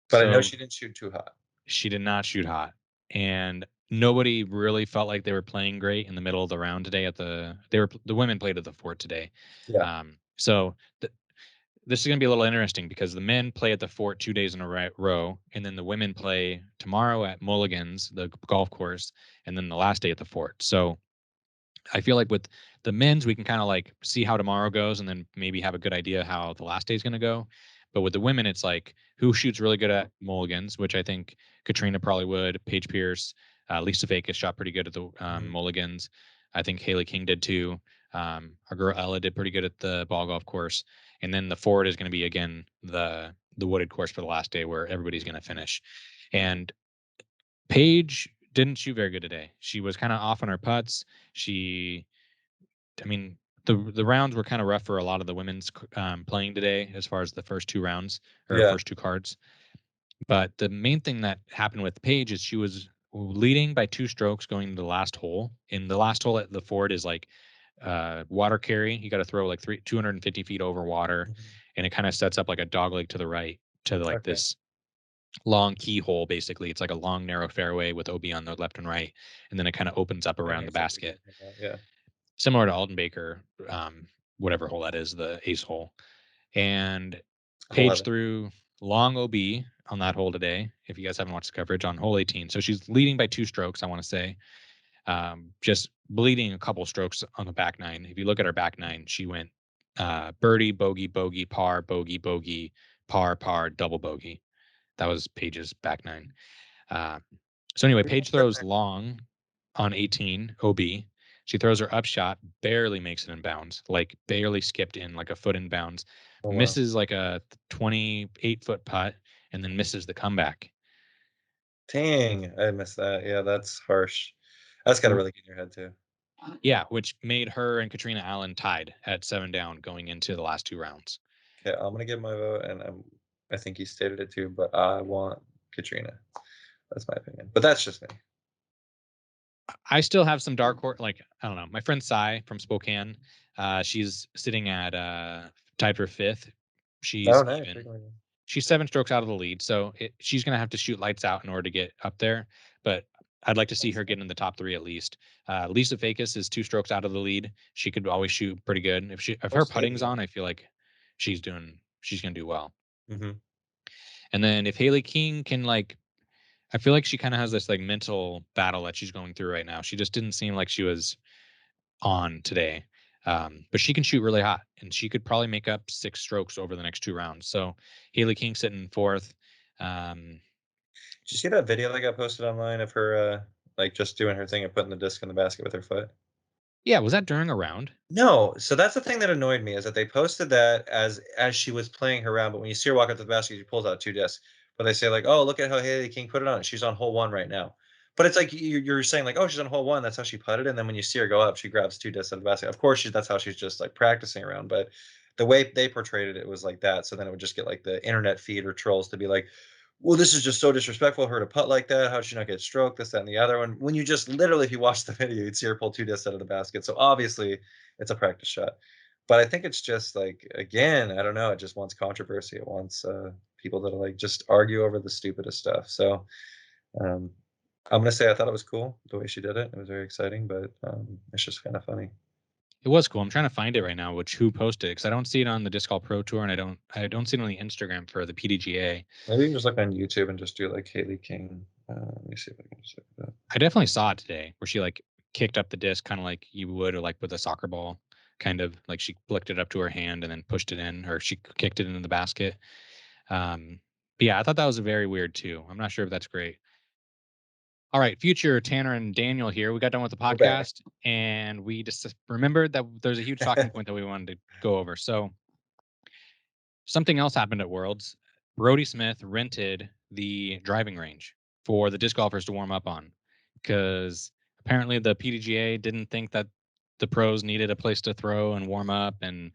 but I know So she didn't shoot too hot. she did not shoot hot. And nobody really felt like they were playing great in the middle of the round today the women played at the fort today. Yeah. So this is going to be a little interesting because the men play at the fort 2 days in a row, and then the women play tomorrow at Mulligan's, the golf course, and then the last day at the fort. So I feel like with the men's, we can kind of like see how tomorrow goes and then maybe have a good idea how the last day is going to go. But with the women, it's like who shoots really good at Mulligans, which I think Katrina probably would. Paige Pierce, Lisa Vegas shot pretty good at the Mhm. Mulligans. I think Haley King did too. Our girl Ella did pretty good at the ball golf course. And then the Ford is going to be again the wooded course for the last day where everybody's going to finish. And Paige didn't shoot very good today. She was kind of off on her putts. She I mean, the rounds were kind of rough for a lot of the women's playing today, as far as the first two rounds or Yeah. first two cards. But the main thing that happened with Paige is she was leading by two strokes going to the last hole. And the last hole at the Ford is like water carry. You got to throw like 250 feet over water, Mhm. and it kind of sets up like a dog leg to the right to like Okay. this long keyhole. Basically, it's like a long narrow fairway with OB on the left and right, and then it kind of opens up I around think the it's like what you're basket, talking about, yeah. similar to Alden Baker, whatever hole that is, the ace hole. And Paige 11. threw long OB on that hole today. If you guys haven't watched the coverage on hole 18, so she's leading by two strokes, I want to say, just bleeding a couple strokes on the back nine. If you look at her back nine, she went birdie, bogey, bogey, par, bogey, bogey, par, par, double bogey. That was Paige's back nine. Uh, so anyway, Paige throws long on 18 OB. She throws her upshot, barely makes it in bounds, like barely skipped in like a foot in bounds, Oh, wow. misses like a 28-foot putt, and then misses the comeback. Dang, I missed that. Yeah, that's harsh. That's gotta W- really get in your head too. Yeah, which made her and Katrina Allen tied at 7 down going into the last two rounds. Okay, I'm gonna give my vote, and I think you stated it too, but I want Katrina. That's my opinion. But that's just me. I still have some dark horse. Like I don't know. My friend Sai from Spokane, she's sitting at tied for fifth. Oh, She's nice. even. Big win. She's 7 strokes out of the lead, so she's gonna have to shoot lights out in order to get up there. But I'd like to see That's her get in the top three at least. Lisa Fakis is 2 strokes out of the lead. She could always shoot pretty good. If oh, her sweet. putting's Yeah. on, I feel like she's gonna do well. Mhm. And then if Haley King can like I feel like she kind of has this like mental battle that she's going through right now. She just didn't seem like she was on today. But she can shoot really hot, and she could probably make up 6 strokes over the next two rounds. So Haley King sitting fourth. Um, Did you see that video that got posted online of her, like, just doing her thing and putting the disc in the basket with her foot? yeah, was that during a round? No, so that's the thing that annoyed me is that they posted that as she was playing her round, but when you see her walk up to the basket, she pulls out 2 discs. But they say like, "Oh, look at how Haley King put it on. She's on hole 1 right now." But it's like you're saying like, "Oh, she's on hole 1. That's how she putted." And then when you see her go up, she grabs 2 discs out of the basket. Of course, that's how she's just like practicing around. But the way they portrayed it, it was like that. So then it would just get like the internet feed or trolls to be like, well, this is just so disrespectful of her to putt like that. How did she not get stroked? This, that, and the other one. When you just literally, if you watch the video, you'd see her pull 2 discs out of the basket. So obviously, it's a practice shot. But I think it's just like again, I don't know. It just wants controversy. It wants people that like just argue over the stupidest stuff. So um, I'm gonna say I thought it was cool the way she did it. It was very exciting, but it's just kind of funny. It was cool. I'm trying to find it right now, which who posted it because I don't see it on the Disc Golf Pro Tour, and I don't see it on the Instagram for the PDGA. Maybe you can just look on YouTube and just do like Haley King. Let me see if I can just look it up. I definitely saw it today where she like kicked up the disc kind of like you would or like with a soccer ball, kind of like she flicked it up to her hand and then pushed it in, or she kicked it into the basket. Um, but yeah, I thought that was very weird too. I'm not sure if that's great. All right, future Tanner and Daniel here. We got done with the We're back. podcast and we just remembered that there's a huge talking point that we wanted to go over. So, something else happened at Worlds. Brodie Smith rented the driving range for the disc golfers to warm up on because apparently the PDGA didn't think that the pros needed a place to throw and warm up and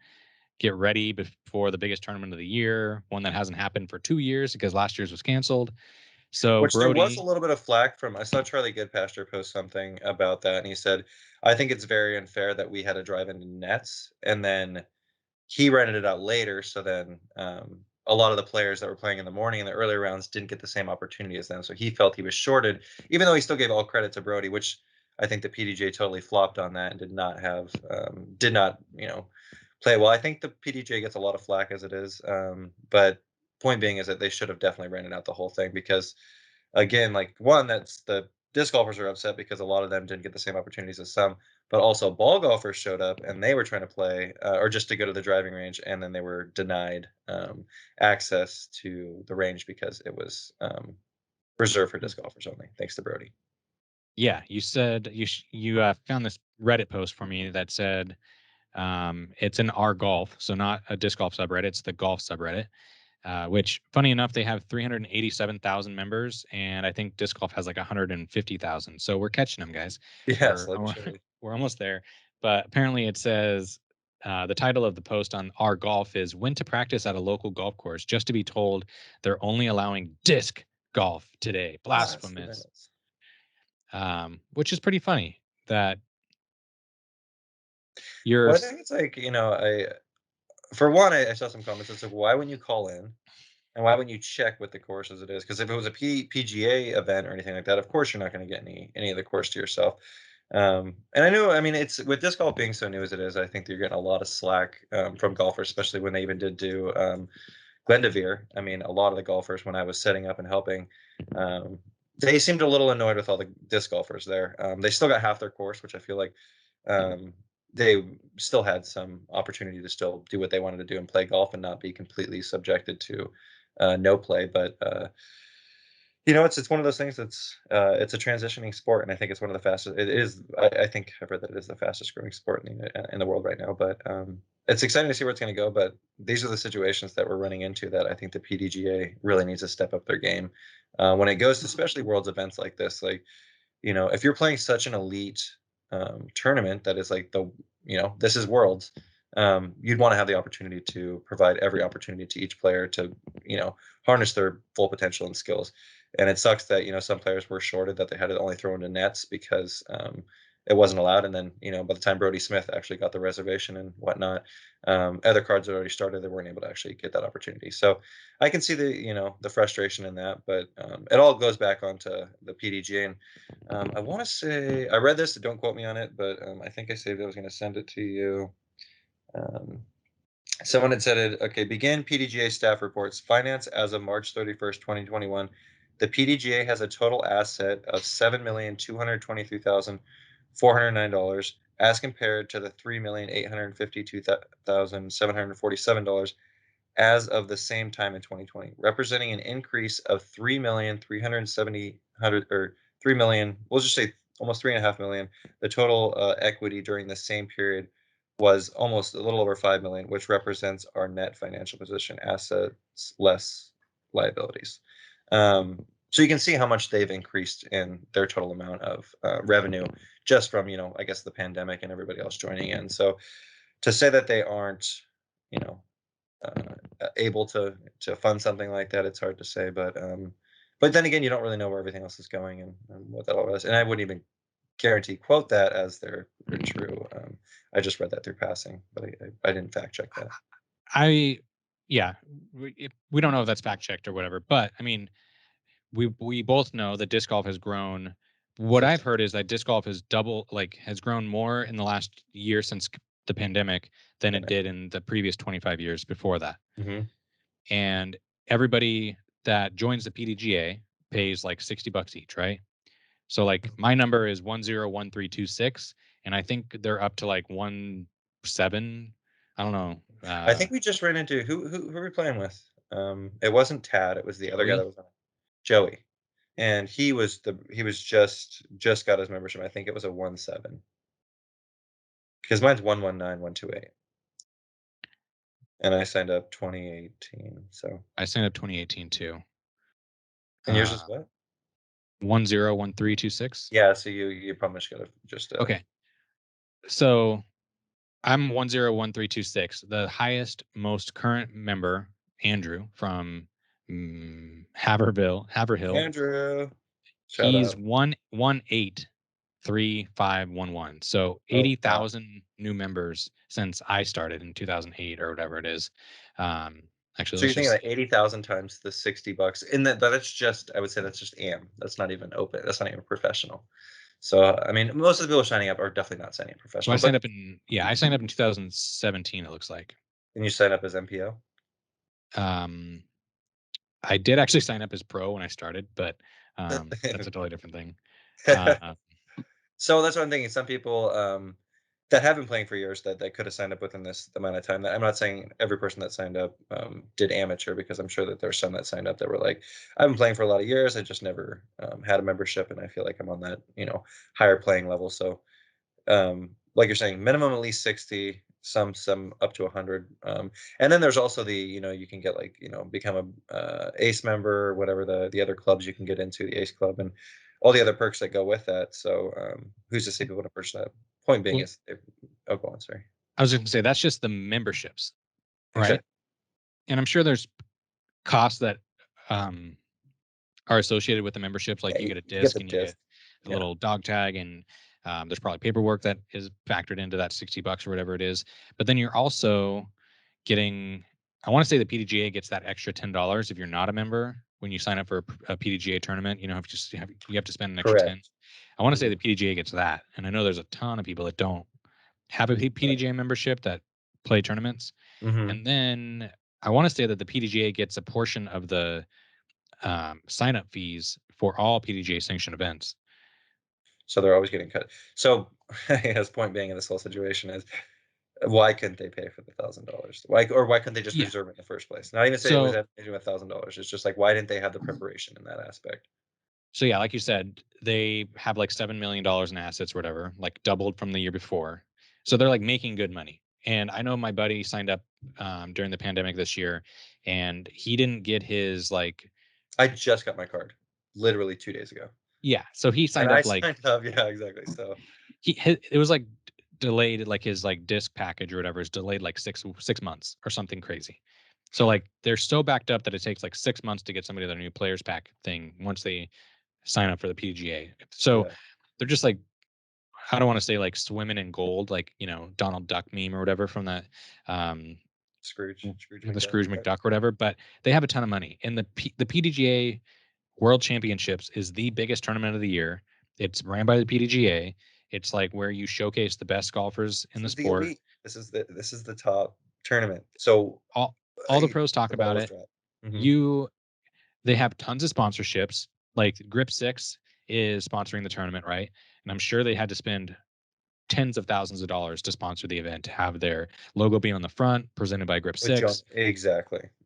get ready before the biggest tournament of the year, one that hasn't happened for 2 years because last year's was canceled. So, Which there was a Brodie, little bit of flack from. I saw Charlie Goodpasture post something about that, and he said, "I think it's very unfair that we had to drive into nets, and then he rented it out later, so then, a lot of the players that were playing in the morning in the earlier rounds didn't get the same opportunity as them, so he felt he was shorted, even though he still gave all credit to Brodie, which I think the PDJ totally flopped on that and did not, play well. I think the PDJ gets a lot of flack as it is, but point being is that they should have definitely rented out the whole thing because, again, like, one, that's the disc golfers are upset because a lot of them didn't get the same opportunities as some, but also ball golfers showed up and they were trying to play, or just to go to the driving range, and then they were denied access to the range because it was reserved for disc golfers only, thanks to Brodie. yeah, you said you found this Reddit post for me that said it's an R golf, so not a disc golf subreddit, it's the golf subreddit. Which, funny enough, they have 387,000 members, and I think disc golf has like 150,000. So we're catching them, guys. Yeah, We're slowly but surely. we're almost there. But apparently, it says the title of the post on our golf is "When to Practice at a Local Golf Course," just to be told they're only allowing disc golf today. Blasphemous. Blasphemous. Which is pretty funny that Well, you're. I think it's like, I for one, I saw some comments. It's like, why wouldn't you call in? And why wouldn't you check what the course as it is? Because if it was a PGA event or anything like that, of course you're not going to get any of the course to yourself. And I know, I mean, it's with disc golf being so new as it is. I think you're getting a lot of slack from golfers, especially when they even did do Glendevere. I mean, a lot of the golfers when I was setting up and helping, um, they seemed a little annoyed with all the disc golfers there. They still got half their course, which I feel like um, they still had some opportunity to still do what they wanted to do and play golf and not be completely subjected to no play. But it's one of those things that's it's a transitioning sport, and I think it's one of the fastest. It is. I think I've read that it is the fastest growing sport in the world right now. But it's exciting to see where it's going to go. But these are the situations that we're running into that I think the PDGA really needs to step up their game when it goes to especially worlds events like this. Like, if you're playing such an elite tournament that is like this is worlds, you'd want to have the opportunity to provide every opportunity to each player to, harness their full potential and skills. And it sucks that, some players were shorted that they had to only throw into nets because it wasn't allowed. And then, by the time Brodie Smith actually got the reservation and whatnot, other cards had already started. They weren't able to actually get that opportunity. So I can see the frustration in that, but it all goes back onto the PDGA. And I want to say I read this. Don't quote me on it, but I think I saved it. I was going to send it to you. Um, Someone had said it. Okay, begin PDGA staff reports. Finance as of March 31st, 2021. The PDGA has a total asset of $7,223,409, as compared to the $3,852,747 as of the same time in 2020, representing an increase of 3,370 or 3 million. We'll just say almost 3.5 million. The total equity during the same period was almost a little over 5 million, which represents our net financial position: assets less liabilities. So you can see how much they've increased in their total amount of revenue just from, I guess, the pandemic and everybody else joining in. So to say that they aren't, you know, able to fund something like that, it's hard to say. But then again, you don't really know where everything else is going and what that all is. And I wouldn't even guarantee quote that as they're true. I just read that through passing, but I didn't fact check that. I Yeah, we don't know if that's fact checked or whatever, but I mean, we both know that disc golf has grown. What I've heard is that disc golf has grown more in the last year since the pandemic than it did in the previous 25 years before that. Mm-hmm. And everybody that joins the PDGA pays like $60 each, right? So like my number is 101326, and I think they're up to like 17. I don't know. I think we just ran into who are we playing with? It wasn't Tad. It was the other guy that Joey. was on. Joey. and he was just got his membership. I think it was a 1.7 because mine's 1.19, 1.28, and I signed up 2018. So, I signed up 2018 too. and yours is Uh, what? 101326. Yeah, so you probably just gotta just Okay. So I'm 101326. The highest, most current member, Andrew from Haverhill. Andrew, shout He's out. 1183511. So Oh wow. 80,000 new members since I started in 2008 or whatever it is. Um, Actually, So let's you're thinking just like see. 80,000 times the $60, and that's just, I would say that's just That's not even open. That's not even professional. So I mean, most of the people signing up are definitely not signing up So I professional, signed but up in, yeah, I signed up in 2017, it looks like. can you sign up as MPO? Um, I did actually sign up as pro when I started, but that's a totally different thing. Uh, So that's what I'm thinking. Some people that have been playing for years that could have signed up within this amount of time. That I'm not saying every person that signed up did amateur, because I'm sure that there's some that signed up that were like, I've been playing for a lot of years. I just never had a membership, and I feel like I'm on that higher playing level. So like you're saying, minimum at least 60, some up to 100. And then there's also you can get like, become a ace member, whatever the other clubs you can get into, the ace club, and all the other perks that go with that. So who's to say people don't purchase that? Point being well, is oh, go on, sorry. I was going to say that's just the memberships, right? Exactly. And I'm sure there's costs that um, are associated with the memberships. Like Yeah, you get a you get disc the and you get disc. a Yeah, little dog tag, and there's probably paperwork that is factored into that $60 or whatever it is. But then you're also getting, I want to say the PDGA gets that extra $10 if you're not a member when you sign up for a PDGA tournament. You have to spend an extra 10. correct. I want to say Hmm. the PDGA gets that, and I know there's a ton of people that don't have a Right. PDGA membership that play tournaments. Hmm. And then I want to say that the PDGA gets a portion of the sign up fees for all PDGA sanctioned events. So they're always getting cut. So his point being in this whole situation is, why couldn't they pay for the $1,000? Why couldn't they just Yeah. reserve it in the first place? Not even say it was So at $1,000. It's just like, why didn't they have the preparation in that aspect? so yeah, like you said, they have like $7 million in assets or whatever, like doubled from the year before. So they're like making good money. And I know my buddy signed up during the pandemic this year, and he didn't get his like, I just got my card literally 2 days ago, yeah. So he and signed I up like signed up. Yeah, exactly. So it was like delayed, like his like disc package or whatever is delayed like 6 months or something crazy. So like they're so backed up that it takes like 6 months to get somebody their new players pack thing once they sign up for the PGA. So yeah, they're just like, I don't want to say like swimming in gold, like Donald Duck meme or whatever from that um Scrooge the McDuck. Scrooge Yeah. McDuck or whatever. But they have a ton of money, and the PDGA World Championships is the biggest tournament of the year. It's ran by the PDGA. It's like where you showcase the best golfers in This the is the sport. elite. This is the top tournament. So All the pros talk the about balls it. drop. Hmm. You They have tons of sponsorships. Like Grip Six is sponsoring the tournament, right? And I'm sure they had to spend tens of thousands of dollars to sponsor the event, to have their logo be on the front, presented by Grip With John, Six.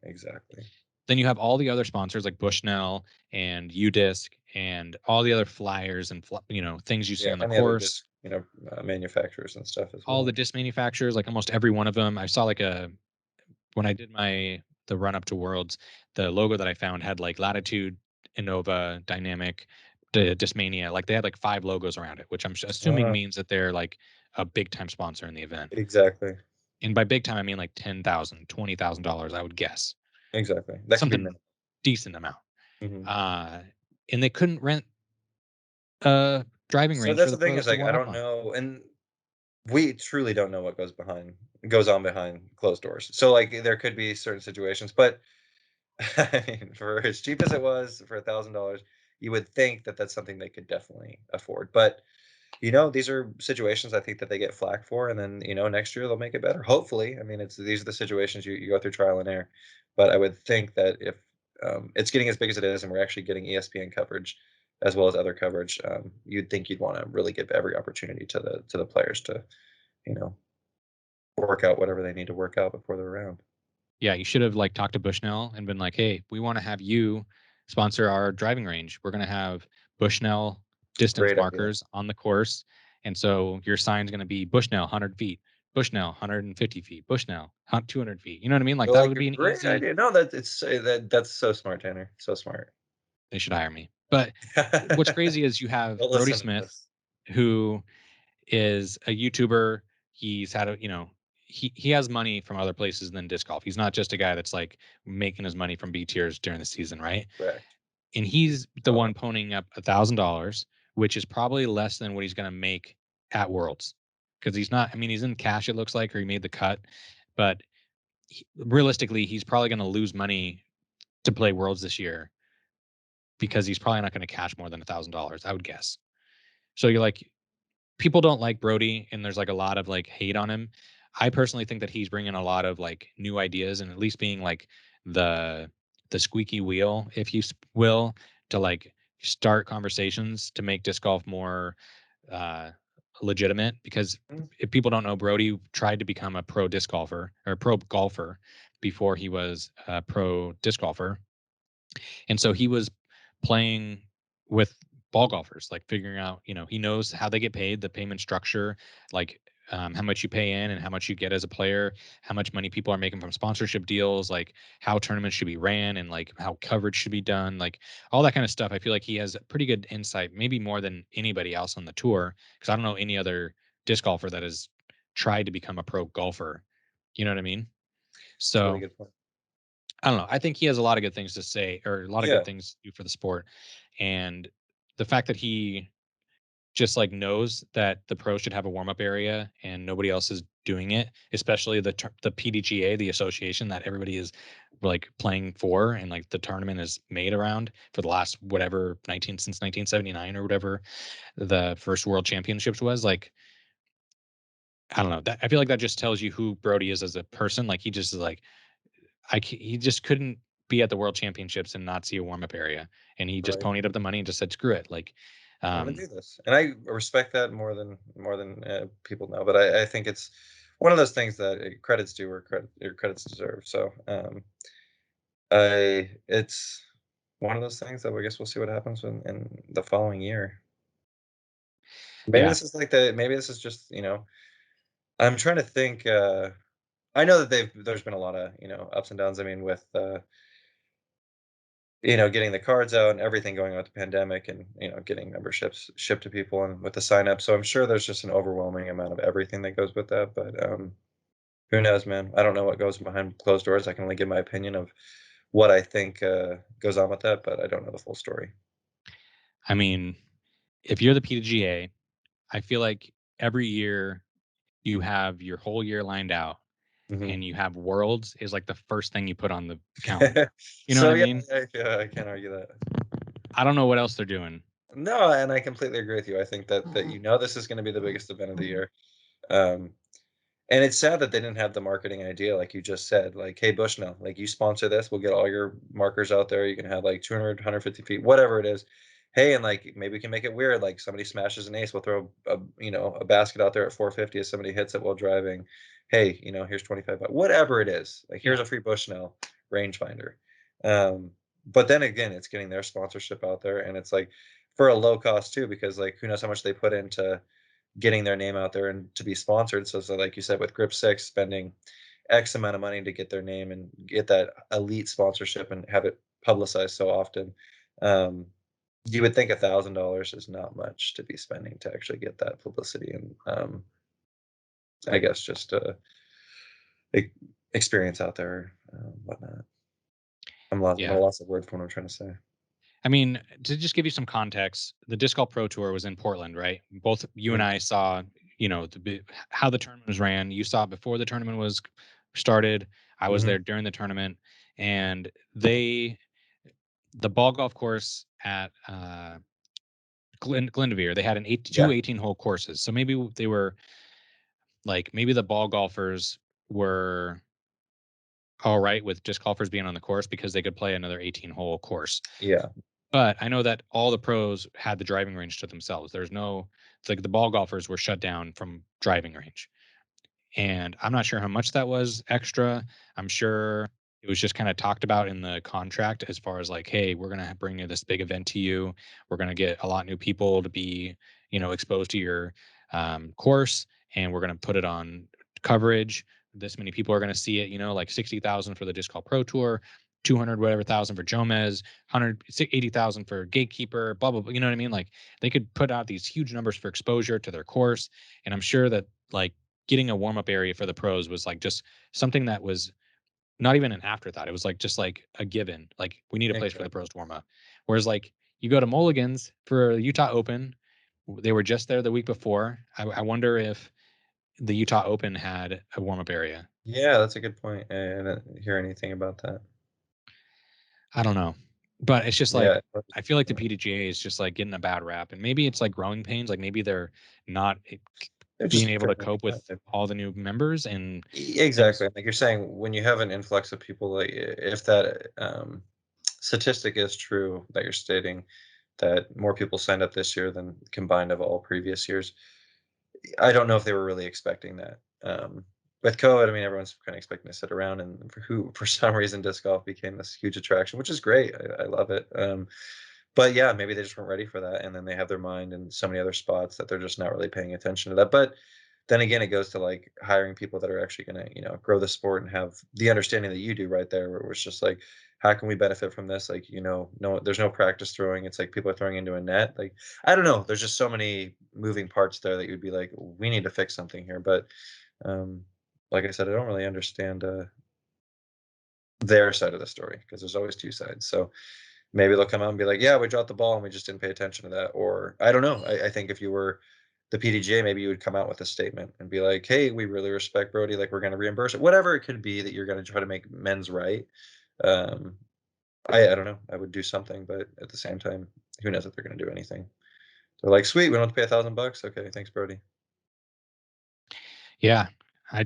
exactly. Then you have all the other sponsors like Bushnell and UDisc and all the other flyers and things you see Yeah, on the and the other course. disc, manufacturers and stuff as All the well. disc manufacturers, like almost every one of them. I saw like when I did the run up to Worlds, the logo that I found had like Latitude, Innova, Dynamic, Discmania. Like they had like five logos around it, which I'm assuming Uh, means that they're like a big time sponsor in the event. exactly, And by big time, I mean like 10,000, $20,000, I would guess. exactly. That could be Something minimum. decent amount. Hmm. Uh, and they couldn't rent a driving So range for that's the the thing, pros is to like, I warm up don't on. know, and we truly don't know what goes on behind closed doors. So like there could be certain situations, but I mean, for as cheap as it was, for $1,000, you would think that that's something they could definitely afford. But these are situations I think that they get flack for, and then next year they'll make it better. Hopefully, I mean, these are the situations you go through trial and error. But I would think that if it's getting as big as it is, and we're actually getting ESPN coverage as well as other coverage, you'd think you'd want to really give every opportunity to the players to you know work out whatever they need to work out before they're around. Yeah, you should have like talked to Bushnell and been like, "Hey, we want to have you." sponsor our driving range. We're going to have Bushnell distance Great idea. markers on the course. And so your sign's going to be Bushnell 100 feet, Bushnell 150 feet, Bushnell 200 feet. You know what I mean? Like that Like would a be an great easy, idea. No, that's so smart, Tanner. So smart. they should hire me. But what's crazy is you have Don't Brodie listen to Smith, this. who is a YouTuber. He's had a, he has money from other places than disc golf. He's not just a guy that's like making his money from B tiers during the season, right? Correct. And he's the Oh, one ponying up $1,000, which is probably less than what he's going to make at Worlds, because he's not. I mean, he's in cash. It looks like, or he made the cut, but realistically, he's probably going to lose money to play Worlds this year because he's probably not going to cash more than $1,000. I would guess. So you're like, people don't like Brodie, and there's like a lot of like hate on him. I personally think that he's bringing a lot of like new ideas, and at least being like the the squeaky wheel, if you will, to like start conversations to make disc golf more uh, legitimate. Because mm, if people don't know, Brodie tried to become a pro disc golfer or pro golfer before he was a pro disc golfer, and so he was playing with ball golfers, like figuring out, he knows how they get paid, the payment structure, like how much you pay in and how much you get as a player, how much money people are making from sponsorship deals, like how tournaments should be ran and like how coverage should be done, like all that kind of stuff. I feel like he has pretty good insight, maybe more than anybody else on the tour, because I don't know any other disc golfer that has tried to become a pro golfer. You know what I mean? it's a really So good point. I don't know. I think he has a lot of good things to say, or a lot of good Yeah, things to do for the sport. And the fact that he just like knows that the pros should have a warm up area and nobody else is doing it, especially the PDGA, the association that everybody is like playing for, and like the tournament is made around for the last whatever 19 since 1979 or whatever the first World Championships was. Like I don't know. That I feel like that just tells you who Brodie is as a person. Like he just is like he just couldn't be at the World Championships and not see a warm up area, and he just right. ponied up the money and just said, "Screw it!" Like, I'm gonna um, do this, and I respect that more than people know. But I think it's one of those things that credits due where credits deserve. So I it's one of those things that I guess we'll see what happens in the following year. Maybe yeah, this is like maybe this is just I'm trying to think. I know that there's been a lot of ups and downs. I mean, with getting the cards out and everything going on with the pandemic and, getting memberships shipped to people and with the sign up. So I'm sure there's just an overwhelming amount of everything that goes with that. But who knows, man? I don't know what goes behind closed doors. I can only give my opinion of what I think goes on with that, but I don't know the full story. I mean, if you're the PGA, I feel like every year you have your whole year lined out, Hmm. and you have Worlds is like the first thing you put on the calendar. You know what So I yeah, mean? I can't argue that. I don't know what else they're doing. No, and I completely agree with you. I think that this is going to be the biggest event of the year. Um, And it's sad that they didn't have the marketing idea, like you just said, like, "Hey, Bushnell, like, you sponsor this, we'll get all your markers out there. You can have like 200, 150 feet, whatever it is. Hey, and like maybe we can make it weird. Like somebody smashes an ace, we'll throw a basket out there at 450 if somebody hits it while driving. Hey, here's 25 bucks, whatever it is. Like here's Yeah. a free Bushnell rangefinder. Um, but then again, it's getting their sponsorship out there, and it's like for a low cost too, because like who knows how much they put into getting their name out there and to be sponsored. So like you said, with Grip Six, spending X amount of money to get their name and get that elite sponsorship and have it publicized so often. Um, you would think $1,000 is not much to be spending to actually get that publicity and I guess just e- experience out there, whatnot. I'm at Yeah. a loss of words for what I'm trying to say. I mean, to just give you some context, the Disc Golf Pro Tour was in Portland, right? Both you and Mhm. I saw, how the tournament was ran. You saw it before the tournament was started. I was Mhm. there during the tournament, and the ball golf course at Glendoveer, they had two Yeah, 18-hole courses. So maybe they were like, maybe the ball golfers were all right with disc golfers being on the course because they could play another 18-hole course. yeah. But I know that all the pros had the driving range to themselves. There's no, it's like the ball golfers were shut down from driving range. And I'm not sure how much that was extra. I'm sure. It was just kind of talked about in the contract as far as like, hey, we're gonna bring you this big event to you. We're gonna get a lot new people to be, exposed to your course, and we're gonna put it on coverage. This many people are gonna see it. Like 60,000 for the Disc Golf Pro Tour, 200 whatever thousand for Jomez, 180,000 for Gatekeeper. Blah blah blah. You know what I mean? Like they could put out these huge numbers for exposure to their course, and I'm sure that like getting a warm up area for the pros was like just something that was not even an afterthought. It was like just like a given. Like we need a place for the Exactly. pros to warm up. Whereas like you go to Mulligan's for Utah Open, they were just there the week before. I wonder if the Utah Open had a warm up area. Yeah, that's a good point. I didn't hear anything about that. I don't know, but it's just Yeah, like I feel like the PDGA is just like getting a bad rap, and maybe it's like growing pains. Like maybe they're not they're being just able to figuring cope it out. with all the new members and things. Exactly. Like you're saying, when you have an influx of people, like if that statistic is true that you're stating, that more people signed up this year than combined of all previous years, I don't know if they were really expecting that. With COVID, I mean, everyone's kind of expecting to sit around, and for some reason, disc golf became this huge attraction, which is great. I love it. But yeah, maybe they just weren't ready for that, and then they have their mind in so many other spots that they're just not really paying attention to that. But then again, it goes to like hiring people that are actually going to, grow the sport and have the understanding that you do right there, where it's just like, how can we benefit from this? Like, no, there's no practice throwing. It's like people are throwing into a net. Like, I don't know. There's just so many moving parts there that you'd be like, we need to fix something here. But um, like I said, I don't really understand their side of the story because there's always two sides. So maybe they'll come out and be like, "Yeah, we dropped the ball and we just didn't pay attention to that." Or I don't know. I think if you were the PDGA, maybe you would come out with a statement and be like, "Hey, we really respect Brodie. Like, we're going to reimburse it. Whatever it could be that you're going to try to make men's right." Um, I don't know. I would do something, but at the same time, who knows if they're going to do anything? They're like, "Sweet, we don't have to pay $1,000. Okay, thanks, Brodie." Yeah, I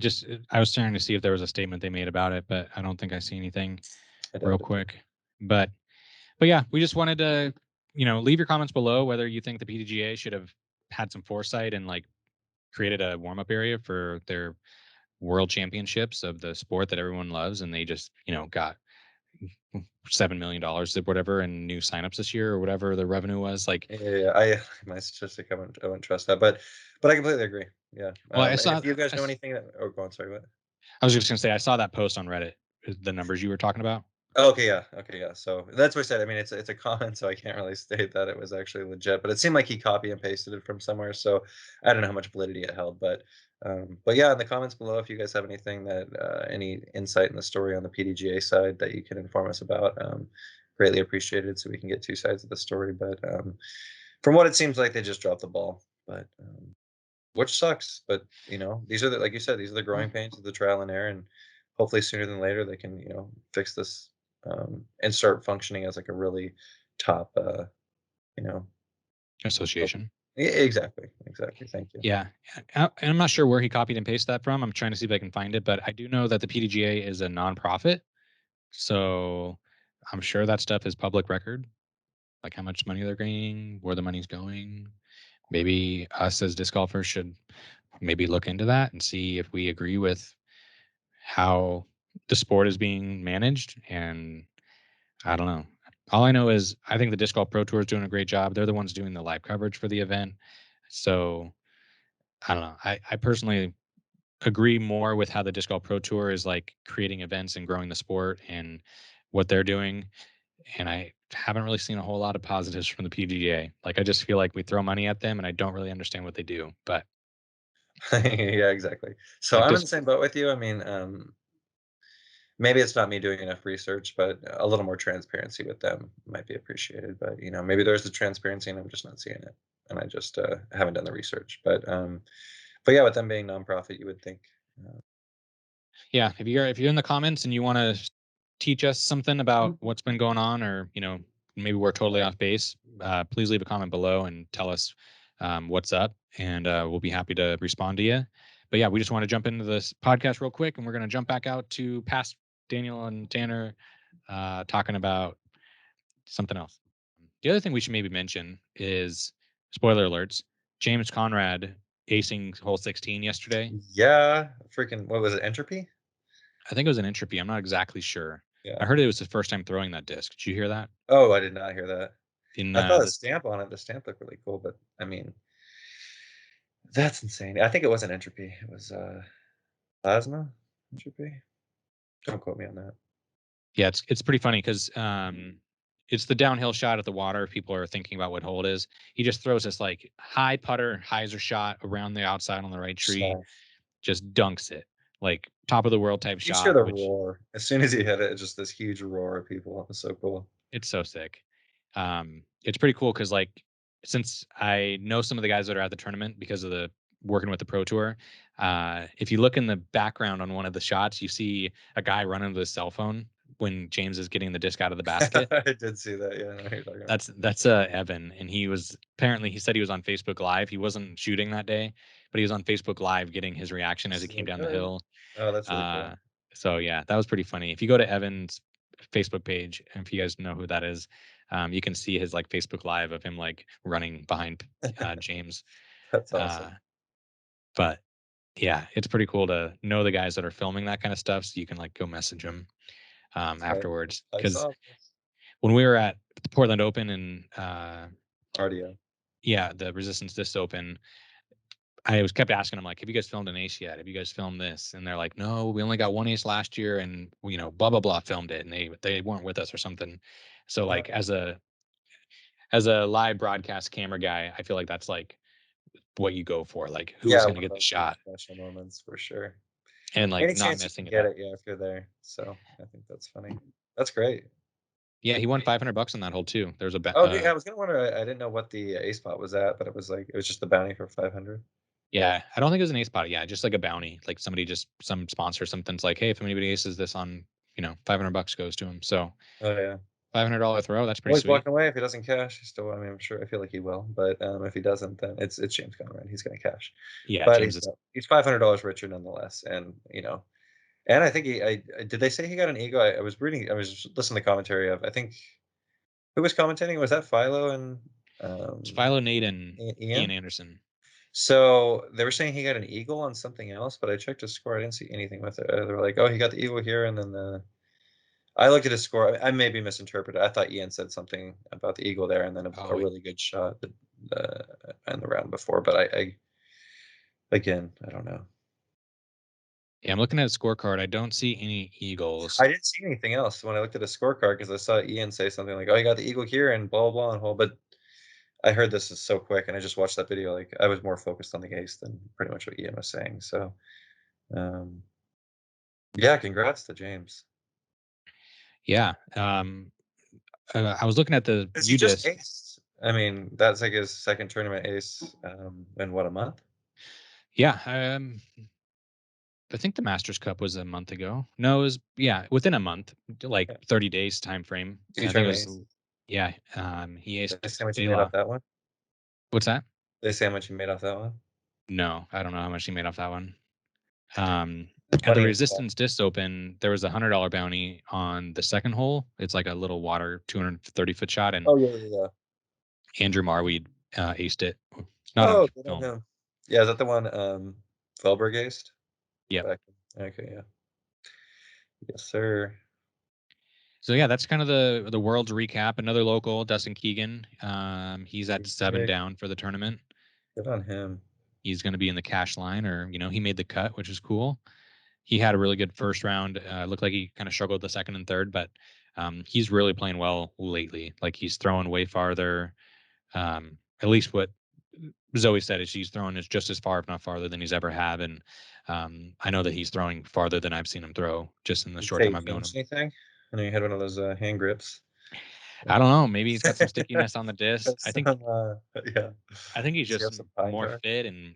was trying to see if there was a statement they made about it, but I don't think I see anything I real doubt it. quick. But yeah, we just wanted to, leave your comments below whether you think the PDGA should have had some foresight and like created a warm up area for their world championships of the sport that everyone loves, and they just, got $7 million or whatever in new signups this year or whatever the revenue was. Like, Yeah, I my statistic, I wouldn't trust that, but I completely agree. Yeah. well, And if you guys know anything go on, sorry, what? I was just gonna say I saw that post on Reddit, the numbers you were talking about. Oh, okay, yeah, okay, yeah. So that's what I said. I mean, it's a comment, so I can't really state that it was actually legit, but it seemed like he copy and pasted it from somewhere. So I don't know how much validity it held, but yeah, in the comments below, if you guys have anything that any insight in the story on the PDGA side that you can inform us about, greatly appreciated, so we can get two sides of the story. But from what it seems like, they just dropped the ball. But which sucks. But these are the like you said, these are the growing pains of the trial and error, and hopefully sooner than later they can fix this and start functioning as like a really top you know top- Association. exactly, exactly. Thank you. Yeah, and I'm not sure where he copied and pasted that from. I'm trying to see if I can find it, but I do know that the PDGA is a nonprofit, so I'm sure that stuff is public record, like how much money they're gaining, where the money's going. Maybe us as disc golfers should maybe look into that and see if we agree with how the sport is being managed. And I don't know. All I know is I think the Disc Golf Pro Tour is doing a great job. They're the ones doing the live coverage for the event. So I don't know. I personally agree more with how the Disc Golf Pro Tour is like creating events and growing the sport and what they're doing. And I haven't really seen a whole lot of positives from the PGA. Like I just feel like we throw money at them and I don't really understand what they do. But Yeah, exactly. So like I'm in this, the same boat with you. I mean, maybe it's not me doing enough research, but a little more transparency with them might be appreciated. But maybe there's the transparency, and I'm just not seeing it, and I just haven't done the research. But yeah, with them being nonprofit, you would think. Uh, yeah, if you're in the comments and you want to teach us something about what's been going on, or maybe we're totally right. off base, please leave a comment below and tell us what's up, and we'll be happy to respond to you. But yeah, we just want to jump into this podcast real quick, and we're going to jump back out to past Daniel and Tanner talking about something else. The other thing we should maybe mention is spoiler alerts. James Conrad acing hole 16 yesterday. Yeah, freaking what was it? Entropy? I think it was an entropy. I'm not exactly sure. Yeah. I heard it was his first time throwing that disc. Did you hear that? Oh, I did not hear that. In I thought the the stamp on it, the stamp looked really cool, but I mean, that's insane. I think it wasn't entropy. It was plasma entropy. Don't quote me on that. Yeah, it's pretty funny because it's the downhill shot at the water. People are thinking about what hole it is. He just throws this like high putter hyzer shot around the outside on the right Just tree, just dunks it like top of the world type you just hear shot, the which roar as soon as he hit it. It's just this huge roar of people. It's so cool. it's so sick. It's pretty cool because like since I know some of the guys that are at the tournament because of the working with the pro tour, if you look in the background on one of the shots, you see a guy running with his cell phone when James is getting the disc out of the basket. I did see that. Yeah, I know what you're talking about. That's Evan, and he was apparently he said he was on Facebook Live. He wasn't shooting that day, but he was on Facebook Live getting his reaction as he Just came like, down the oh, hill. oh, that's really Uh, cool. so yeah, that was pretty funny. If you go to Evan's Facebook page, and if you guys know who that is, you can see his like Facebook Live of him like running behind James. That's Uh, awesome. but yeah, it's pretty cool to know the guys that are filming that kind of stuff, so you can like go message them I, afterwards. I Because saw this. when we were at the Portland Open and RDO. yeah, the Resistance Disc Open, I was kept asking them like, "Have you guys filmed an ace yet? Have you guys filmed this?" And they're like, "No, we only got one ace last year, and blah blah blah filmed it, and they weren't with us or something." So Uh, like as a live broadcast camera guy, I feel like that's like what you go for, like who's yeah, going to one of get the those big shot special moments for sure. and like Any not chance you missing can it get up. it, yeah, if you're there. So I think that's funny. That's great. Yeah, he won $500 on that hole too. There's a Oh, yeah, I was gonna wonder. I didn't know what the A spot was at, but it was just the bounty for 500. yeah, I don't think it was an ace spot. Yeah, just like a bounty, like somebody just some sponsor something's like, hey, if anybody aces this on, $500 goes to him. So Oh yeah. $500 throw, that's pretty Well, he's sweet. walking away if he doesn't cash. He's still, I mean, I'm sure. I feel like he will, but if he doesn't, then it's James Conrad. He's gonna cash, Yeah, but James is. he's $500 richer nonetheless, and and I think did they say he got an ego? I was reading, I was listening to commentary of, I think, who was commentating? Was that Philo and It's um, Philo Nate and Ian Ian? Anderson. So they were saying he got an eagle on something else, but I checked his score. I didn't see anything with it. They were like, "Oh, he got the eagle here," and then I looked at his score. I may be misinterpreted. I thought Ian said something about the eagle there, and then a Oh, really good shot in the round before. But I again, I don't know. yeah, I'm looking at his scorecard. I don't see any eagles. I didn't see anything else when I looked at his scorecard because I saw Ian say something like, "Oh, he got the eagle here," and blah blah blah and whole. But I heard this is so quick, and I just watched that video. Like I was more focused on the ace than pretty much what Ian was saying. So um, yeah, congrats to James. Yeah. I was looking at the 'Cause he just UDisc. aced. I mean, that's like his second tournament ace, in what, a month? Yeah. I think the Masters Cup was a month ago. No, it was yeah, within a month, like Yeah. 30 days time frame. Two I think it tournament was aces. yeah. He Did they aced say how much he made off Baylock. that one? What's that? Did they say how much he made off that one? No, I don't know how much he made off that one. At the Money in the pot. Resistance Disc Open, there was a $100 bounty on the second hole. It's like a little water 230-foot shot, and Oh, yeah, yeah, yeah. Andrew Marweed aced it. Not on Oh, good on film. him. Yeah, is that the one, Felberg aced? Yep. Back okay, yeah. Yes, sir. So yeah, that's kind of the world's recap. Another local, Dustin Keegan. He's at 7 Big. down for the tournament. Good on him. He's going to be in the cash line, or he made the cut, which is cool. He had a really good first round. Looked like he kind of struggled the second and third, but he's really playing well lately. Like he's throwing way farther. At least what Zoe said is he's throwing is just as far, if not farther, than he's ever have. And I know that he's throwing farther than I've seen him throw just in the Did you short say time he I've known changed him. anything? I know you had one of those, hand grips. I don't know. Maybe he's got some stickiness on the disc. Got some, yeah. I think he's Does he just have some pine more tar? fit, and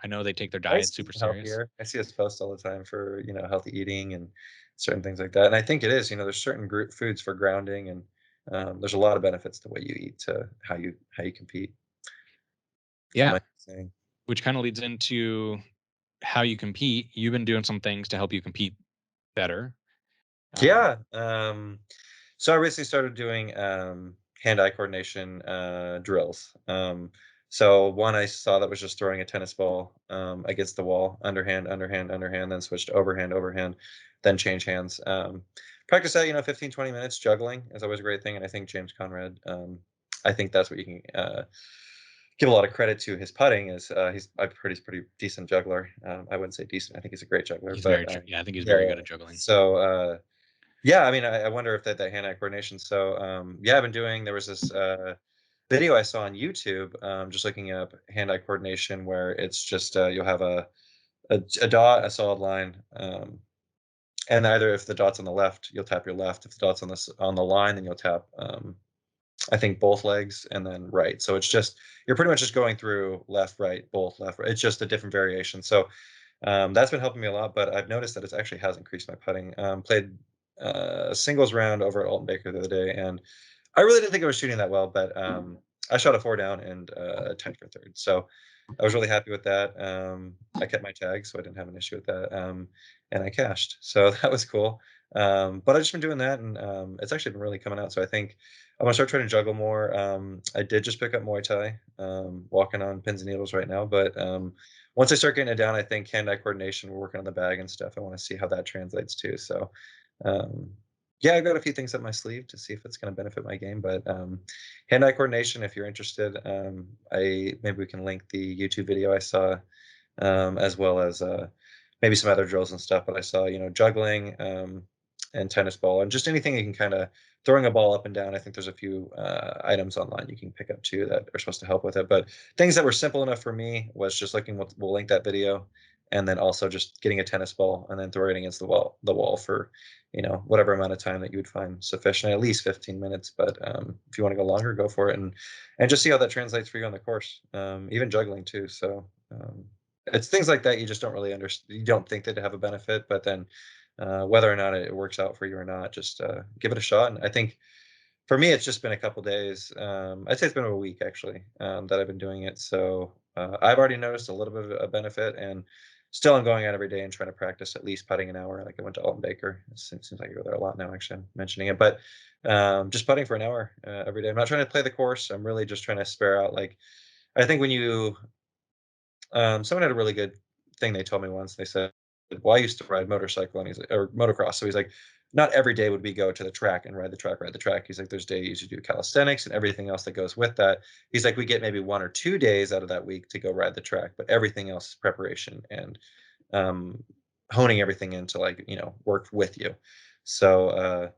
I know they take their Nice diet super eating serious. healthier. I see us post all the time for, healthy eating and certain things like that. And I think it is, there's certain foods for grounding, and there's a lot of benefits to what you eat to how you compete. From Yeah, my saying. which kind of leads into how you compete. You've been doing some things to help you compete better. Um, Yeah. So I recently started doing hand-eye coordination drills. So one I saw that was just throwing a tennis ball against the wall, underhand, underhand, underhand, then switched to overhand, overhand, then change hands. Practice that, 15, 20 minutes. Juggling is always a great thing. And I think James Conrad, I think that's what you can give a lot of credit to his putting is he's pretty decent juggler. I wouldn't say decent. I think he's a great juggler, He's but yeah, I think he's yeah, very yeah. good at juggling. So yeah, I mean, I wonder if that hand-eye coordination. So yeah, I've been doing. There was this video I saw on YouTube, just looking up hand-eye coordination, where it's just you'll have a dot, a solid line, and either if the dot's on the left, you'll tap your left. If the dot's on the line, then you'll tap. I think both legs and then right. So it's just you're pretty much just going through left, right, both left, right. It's just a different variation. So that's been helping me a lot. But I've noticed that it actually has increased my putting. Played a singles round over at Alton Baker the other day, and I really didn't think I was shooting that well, but I shot a four down and tied for third. So I was really happy with that. I kept my tag, so I didn't have an issue with that. And I cashed, so that was cool. But I've just been doing that, and it's actually been really coming out. So I think I'm gonna start trying to juggle more. I did just pick up Muay Thai, walking on pins and needles right now. But once I start getting it down, I think hand-eye coordination. We're working on the bag and stuff. I want to see how that translates too. So um, yeah, I've got a few things up my sleeve to see if it's going to benefit my game. But hand-eye coordination, if you're interested, I maybe we can link the YouTube video I saw, as well as maybe some other drills and stuff. But I saw, juggling and tennis ball, and just anything you can kind of throwing a ball up and down. I think there's a few items online you can pick up too that are supposed to help with it. But things that were simple enough for me was just looking. We'll link that video, and then also just getting a tennis ball and then throwing it against the wall for whatever amount of time that you would find sufficient, at least 15 minutes. But if you want to go longer, go for it, and just see how that translates for you on the course. Even juggling too. So it's things like that you just don't really understand. You don't think that have a benefit, but then whether or not it works out for you or not, just give it a shot. And I think for me, it's just been a couple days. I'd say it's been a week actually that I've been doing it. So I've already noticed a little bit of a benefit, and still I'm going out every day and trying to practice at least putting an hour. Like I went to Alton Baker. Seems like I go there a lot now. Actually, I'm mentioning it, but just putting for an hour every day. I'm not trying to play the course. I'm really just trying to spare out. Like I think when you someone had a really good thing they told me once. They said, "Well, I used to ride motorcycle, and he's like, or motocross." So he's like, "Not every day would we go to the track and ride the track, ride the track." He's like, "There's days you do calisthenics and everything else that goes with that." He's like, "We get maybe 1 or 2 days out of that week to go ride the track, but everything else is preparation and um, honing everything into like work with you." So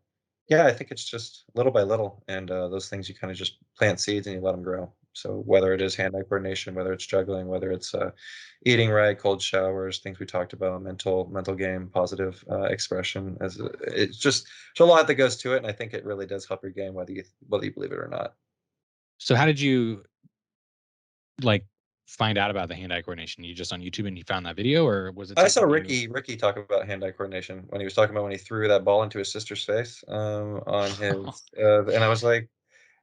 yeah, I think it's just little by little, and those things you kind of just plant seeds and you let them grow. So whether it is hand-eye coordination, whether it's juggling, whether it's eating right, cold showers, things we talked about, mental game, positive expression, it's just there's a lot that goes to it, and I think it really does help your game, whether you believe it or not. So how did you like find out about the hand-eye coordination? You just on YouTube and you found that video, or was it I saw something you? Ricky talk about hand-eye coordination when he was talking about when he threw that ball into his sister's face on his, and I was like,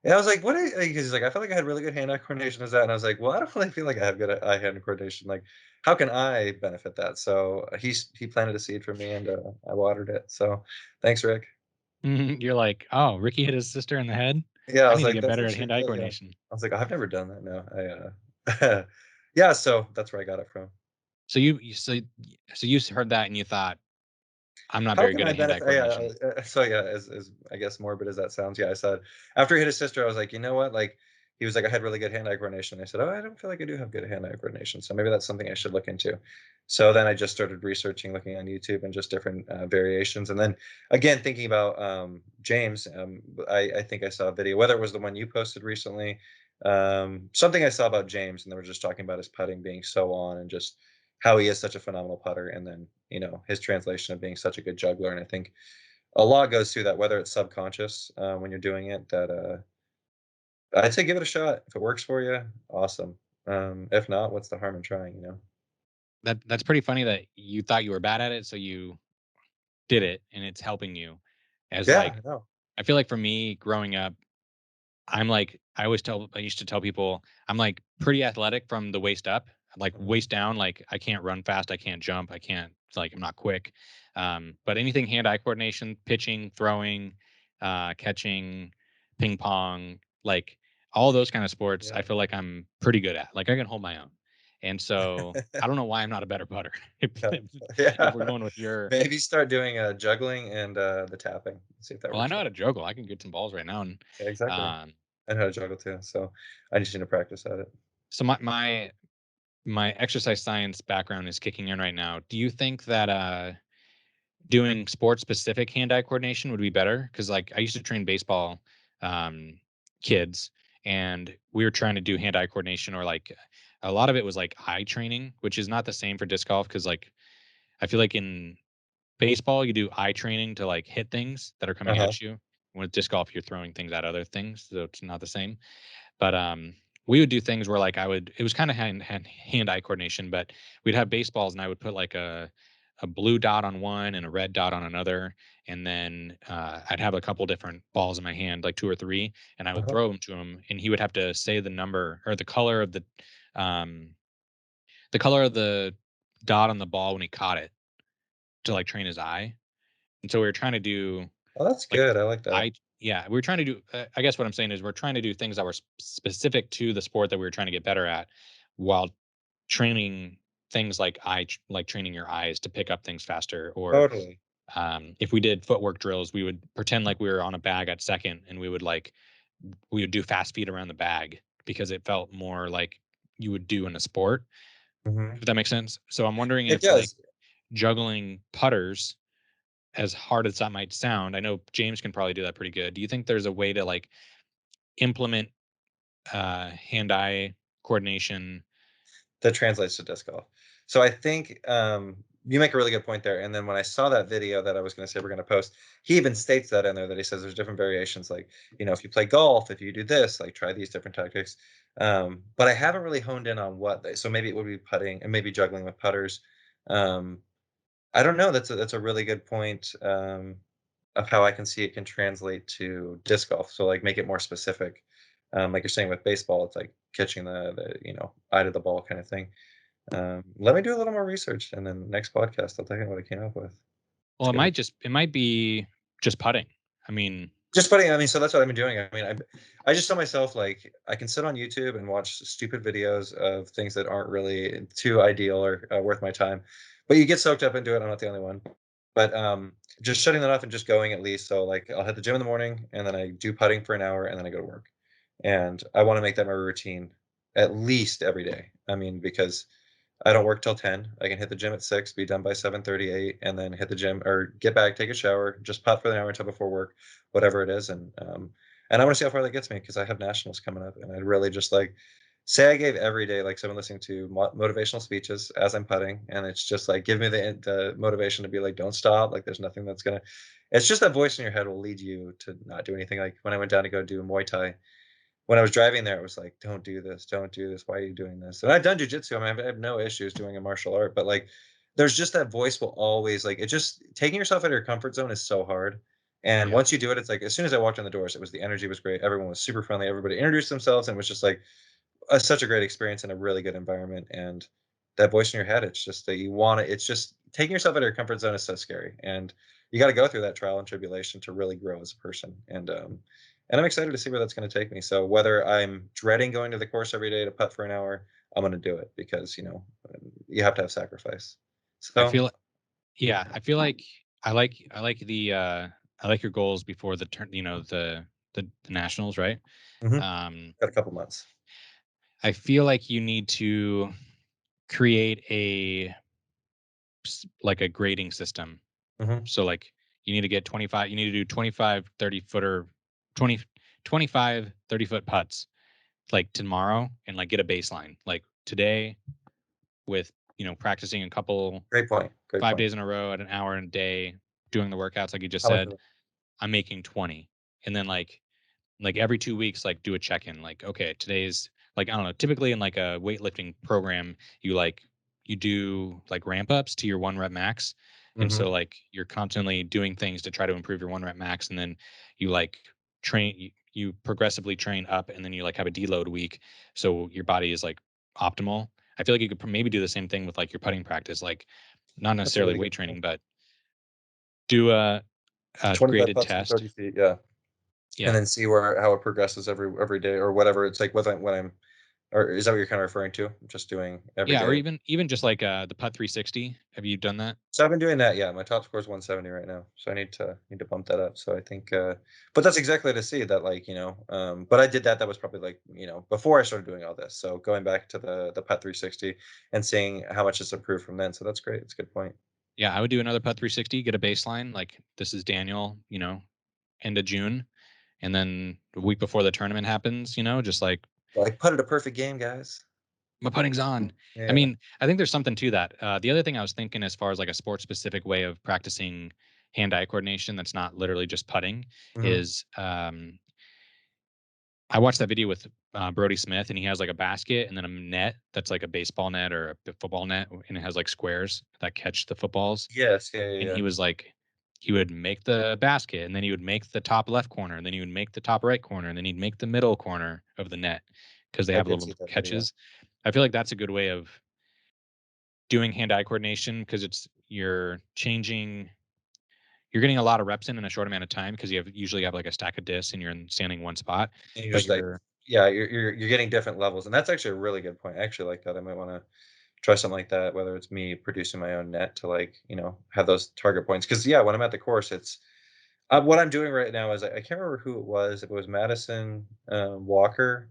yeah, I was like, "What?" Because he's like, "I felt like I had really good hand-eye coordination." Is that? And I was like, "Well, I don't really feel like I have good eye-hand coordination. Like, how can I benefit that?" So he planted a seed for me, and I watered it. So thanks, Rick. You're like, oh, Ricky hit his sister in the head. Yeah, I I was need to like, get "That's better at actually hand-eye good." Yeah, coordination. I was like, "I've never done that." No, yeah. So that's where I got it from. So you heard that and you thought, I'm not How very can good I at hand-eye benefit? Yeah, coordination. so yeah, as I guess morbid as that sounds, yeah, I said after he hit his sister, I was like, you know what? Like he was like, I had really good hand-eye coordination. I said, oh, I don't feel like I do have good hand-eye coordination, so maybe that's something I should look into. So then I just started researching, looking on YouTube, and just different variations. And then again, thinking about James, I think I saw a video, whether it was the one you posted recently, something I saw about James, and they were just talking about his putting being so on, and just how he is such a phenomenal putter, and then his translation of being such a good juggler. And I think a lot goes through that, whether it's subconscious when you're doing it. That I'd say give it a shot. If it works for you, awesome. If not, what's the harm in trying? That's pretty funny that you thought you were bad at it, so you did it and it's helping you. As Yeah, like, no. I feel like for me growing up, I used to tell people I'm like pretty athletic from the waist up, like Mhm. waist down. Like I can't run fast, I can't jump, I can't like I'm not quick. But anything hand-eye coordination, pitching, throwing, catching, ping pong, like all those kind of sports, I Yeah. feel like I'm pretty good at. Like I can hold my own. And so I don't know why I'm not a better putter. Yeah. If we're Yeah. going with your, Maybe start doing, juggling and, the tapping, see if that well, I works know how out. to juggle. I can get some balls right now. And Yeah, exactly. um, I know how to juggle too, so I just need to practice at it. so my exercise science background is kicking in right now. Do you think that doing sport specific hand eye coordination would be better? Because like I used to train baseball um, kids, and we were trying to do hand eye coordination, or like a lot of it was like eye training, which is not the same for disc golf. Because like I feel like in baseball you do eye training to like hit things that are coming Uh-huh, at you. With disc golf, you're throwing things at other things, so it's not the same. But we would do things where like it was kind of hand eye coordination, but we'd have baseballs and I would put like a blue dot on one and a red dot on another, and then I'd have a couple different balls in my hand, like two or three, and I would uh-huh. throw them to him, and he would have to say the number or um the color of the dot on the ball when he caught it to like train his eye. And so we were trying to do Oh, that's like, good, I like that. yeah, we are trying to do I guess what I'm saying is we're trying to do things that were specific to the sport that we were trying to get better at, while training things like like training your eyes to pick up things faster, or Totally. if we did footwork drills, we would pretend like we were on a bag at second, and we would do fast feet around the bag because it felt more like you would do in a sport, Mhm. if that makes sense. So I'm wondering It if like does. juggling putters, as hard as that might sound, I know James can probably do that pretty good. Do you think there's a way to like implement hand-eye coordination? That translates to disc golf. So I think, you make a really good point there, and then when I saw that video that I was gonna say we're gonna post, he even states that in there that he says there's different variations, like, if you play golf, if you do this, like, try these different tactics. But I haven't really honed in on what they so maybe it would be putting and maybe juggling with putters. Um, I don't know, that's a really good point, of how I can see it can translate to disc golf, so, like, make it more specific. Like you're saying with baseball, it's like catching the eye to the ball kinda thing. Let me do a little more research, and then next podcast, I'll tell you what I came up with. Well, It's gonna be it might be just putting. I mean, just putting I mean, so that's what I've been doing. I mean, I just tell myself, like, I can sit on YouTube and watch stupid videos of things that aren't really too ideal or, worth my time, but you get soaked up into it, I'm not the only one. But, just shutting that off and just going at least, so, like, I'll hit the gym in the morning, and then I do putting for an hour, and then I go to work, and I wanna make that my routine at least every day. I mean, because I don't work till 10. I can hit the gym at 6, be done by 7:38, and then hit the gym or get back, take a shower, just putt for an hour until before work, whatever it is, and I wanna see how far that gets me because I have nationals coming up, and I'd really just, like say I gave every day, like, so I'm listening to motivational speeches as I'm putting, and it's just, like, give me the motivation to be like, "Don't stop," like, there's nothing that's gonna it's just that voice in your head will lead you to not do anything, like, when I went down to go do Muay Thai, when I was driving there, it was like, "Don't do this, don't do this. Why are you doing this?" And I've done jujitsu. I mean, I have no issues doing a martial art, but like, there's just that voice will always like it. Just taking yourself out of your comfort zone is so hard. And yeah. once you do it, it's like as soon as I walked in the doors, it was the energy was great. Everyone was super friendly. Everybody introduced themselves, and it was just like such a great experience in a really good environment. And that voice in your head, it's just that you want to. It's just taking yourself out of your comfort zone is so scary, and you got to go through that trial and tribulation to really grow as a person. And I'm excited to see where that's going to take me. So whether I'm dreading going to the course every day to putt for an hour, I'm going to do it because you have to have sacrifice. I So feel yeah, I feel like I like your goals before the turn, the nationals, right? mhm, Um got a couple months. I feel like you need to create like a grading system. Hmm. So like you need to get 25, you need to do 25 30-footer 20 25 30-foot putts like tomorrow, and like get a baseline. Like today, with practicing a couple Great point. Great five point. days in a row at an hour a day, doing the workouts like you just How much of said, it? I'm making 20. And then like every 2 weeks, like do a check-in. Like, okay, today's like, I don't know, typically in like a weightlifting program, you do like ramp ups to your 1 rep max. And Hmm. so like you're constantly doing things to try to improve your 1 rep max. And then you like you progressively train up, and then you like have a deload week. So your body is like optimal. I feel like you could maybe do the same thing with like your putting practice, like not That's a necessarily really weight good point. training, but do a 25 graded putts from test. 30 feet. Yeah. and Yeah. then see where how it progresses every day or whatever. It's like when I'm or is that what you're kind of referring to? Just doing every Yeah, or day. even just like, the putt 360. Have you done that? So I've been doing that. Yeah, my top score is 170 right now. So I need to bump that up. So I think, but that's exactly to see that like but I did that. That was probably like before I started doing all this. So going back to the Pet 360 and seeing how much it's improved from then. So that's great. It's a good point. Yeah, I would do another putt 360, get a baseline, like, this is Daniel, end of June, and then the week before the tournament happens, just like, Like put it a perfect game, guys. "My putting's on." I Yeah. mean, I think there's something to that. The other thing I was thinking as far as, like, a sport-specific way of practicing hand-eye coordination that's not literally just putting Hmm. is, I watched that video with, Brodie Smith, and he has, like, a basket and then a net that's like a baseball net or a football net, and it has, like, squares that catch the footballs. Yes. Yeah. Yeah. And Yeah. he was like, he would make the basket, and then he would make the top left corner, and then he would make the top right corner, and then he'd make the middle corner of the net because they I have did little see that video. catches. I feel like that's a good way of doing hand-eye coordination because you're getting a lot of reps in a short amount of time because usually have like a stack of discs and you're standing in one spot, And you're but just like, you're yeah, you're getting different levels, and that's actually a really good point. I actually like that. I might want to try something like that, whether it's me producing my own net to like, have those target points. Because yeah, when I'm at the course, it's what I'm doing right now is I can't remember who it was. If it was Madison Walker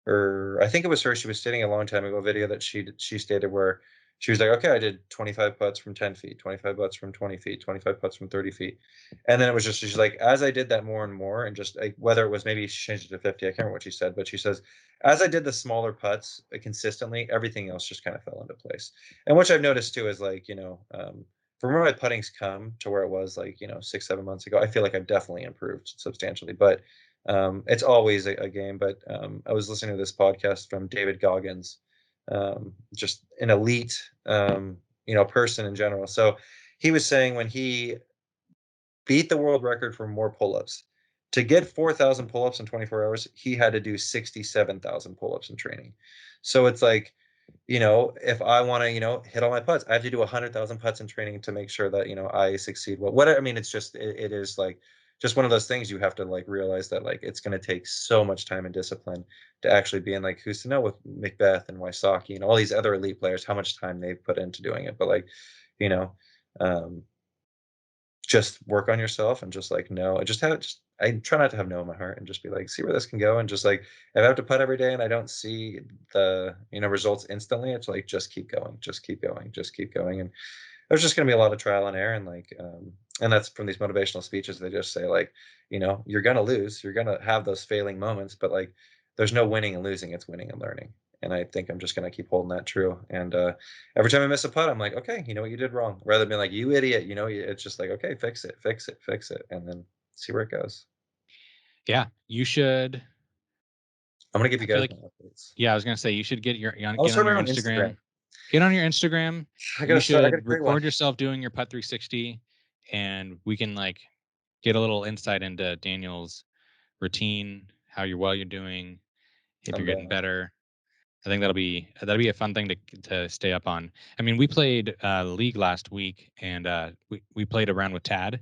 or I think it was her. She was stating a long time ago a video that she stated where she was like, okay, I did 25 putts from 10 feet, 25 putts from 20 feet, 25 putts from 30 feet. And then it was just, she's like, as I did that more and more, and just like, whether it was maybe she changed it to 50, I can't remember what she said, but she says, as I did the smaller putts consistently, everything else just kind of fell into place. And which I've noticed too is like, from where my putting's come to where it was like, 6, 7 months ago, I feel like I've definitely improved substantially. But it's always a game, but I was listening to this podcast from David Goggins, just an elite, person in general. So he was saying when he beat the world record for more pull-ups. To get 4,000 pull-ups in 24 hours, he had to do 67,000 pull-ups in training. So it's like, if I want to, hit all my putts, I have to do 100,000 putts in training to make sure that, I succeed. Well, what I mean, it's just, it is like, just one of those things you have to like realize that like it's going to take so much time and discipline to actually be in like who's to know with Macbeth and Wysocki and all these other elite players how much time they've put into doing it. But like, you know, um, just work on yourself and just like no, just I try not to have no in my heart and just be like, see where this can go. And just like if I have to putt every day and I don't see the results instantly, it's like just keep going, just keep going, just keep going. And there's just gonna be a lot of trial and error and like and that's from these motivational speeches. They just say like, you're gonna lose, you're gonna have those failing moments, but like there's no winning and losing, it's winning and learning. And I think I'm just gonna keep holding that true. And every time I miss a putt, I'm like, okay, you know what you did wrong. Rather than being like, you idiot, it's just like, okay, fix it, fix it, fix it, and then see where it goes. yeah, you should. I'm gonna give I you feel guys like my updates. Yeah, I was gonna say you should I'll get on start my your own Instagram. Instagram. Get on your Instagram. I You gotta start. I gotta should create one. record yourself doing your putt 360, and we can like get a little insight into Daniel's routine, how you're doing, if I'm you're getting down. better. I think that'll be a fun thing to stay up on. I mean, we played league last week, and we played around with Tad,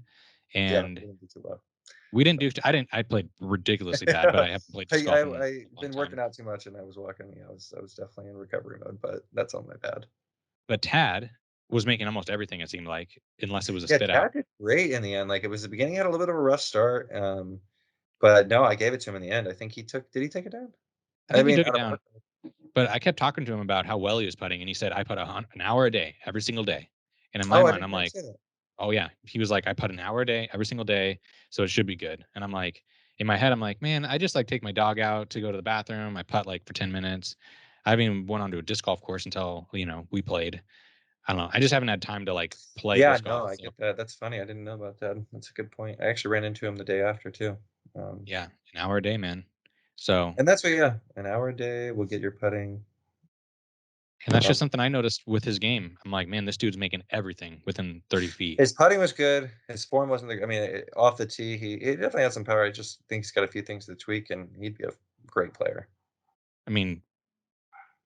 Yeah, and we didn't do too well. we didn't do. I didn't. I played ridiculously bad, but I haven't played disc golf in I a long been time. working out too much and I was walking. Yeah, I was definitely in recovery mode, but that's on my bad. But Tad was making almost everything, it seemed like, unless it was a Yeah, spit out. Tad did great in the end. Like it was the beginning, he had a little bit of a rough start. But no, I gave it to him in the end. I think he took. Did he take it down? I I think he mean, took it out of down, but I kept talking to him about how well he was putting, and he said, "I put an hour a day, every single day." And in my oh, I mind, didn't I'm hear him like, say that. "Oh yeah." He was like, "I put an hour a day, every single day, so it should be good." And I'm like, in my head, I'm like, "Man, I just like take my dog out to go to the bathroom. I putt like for 10 minutes. I haven't even went onto a disc golf course until we played. I don't know. I just haven't had time to like play Yeah, disc no, golf. I So get that. That's funny. I didn't know about that. That's a good point. I actually ran into him the day after too. Um, yeah, an hour a day, man. So and that's what, yeah, an hour a day will get your putting. And that's just Um, something I noticed with his game. I'm like, man, this dude's making everything within 30 feet. his putting was good. His form wasn't. I mean, off the tee, he definitely had some power. I just think he's got a few things to tweak, and he'd be a great player. I mean,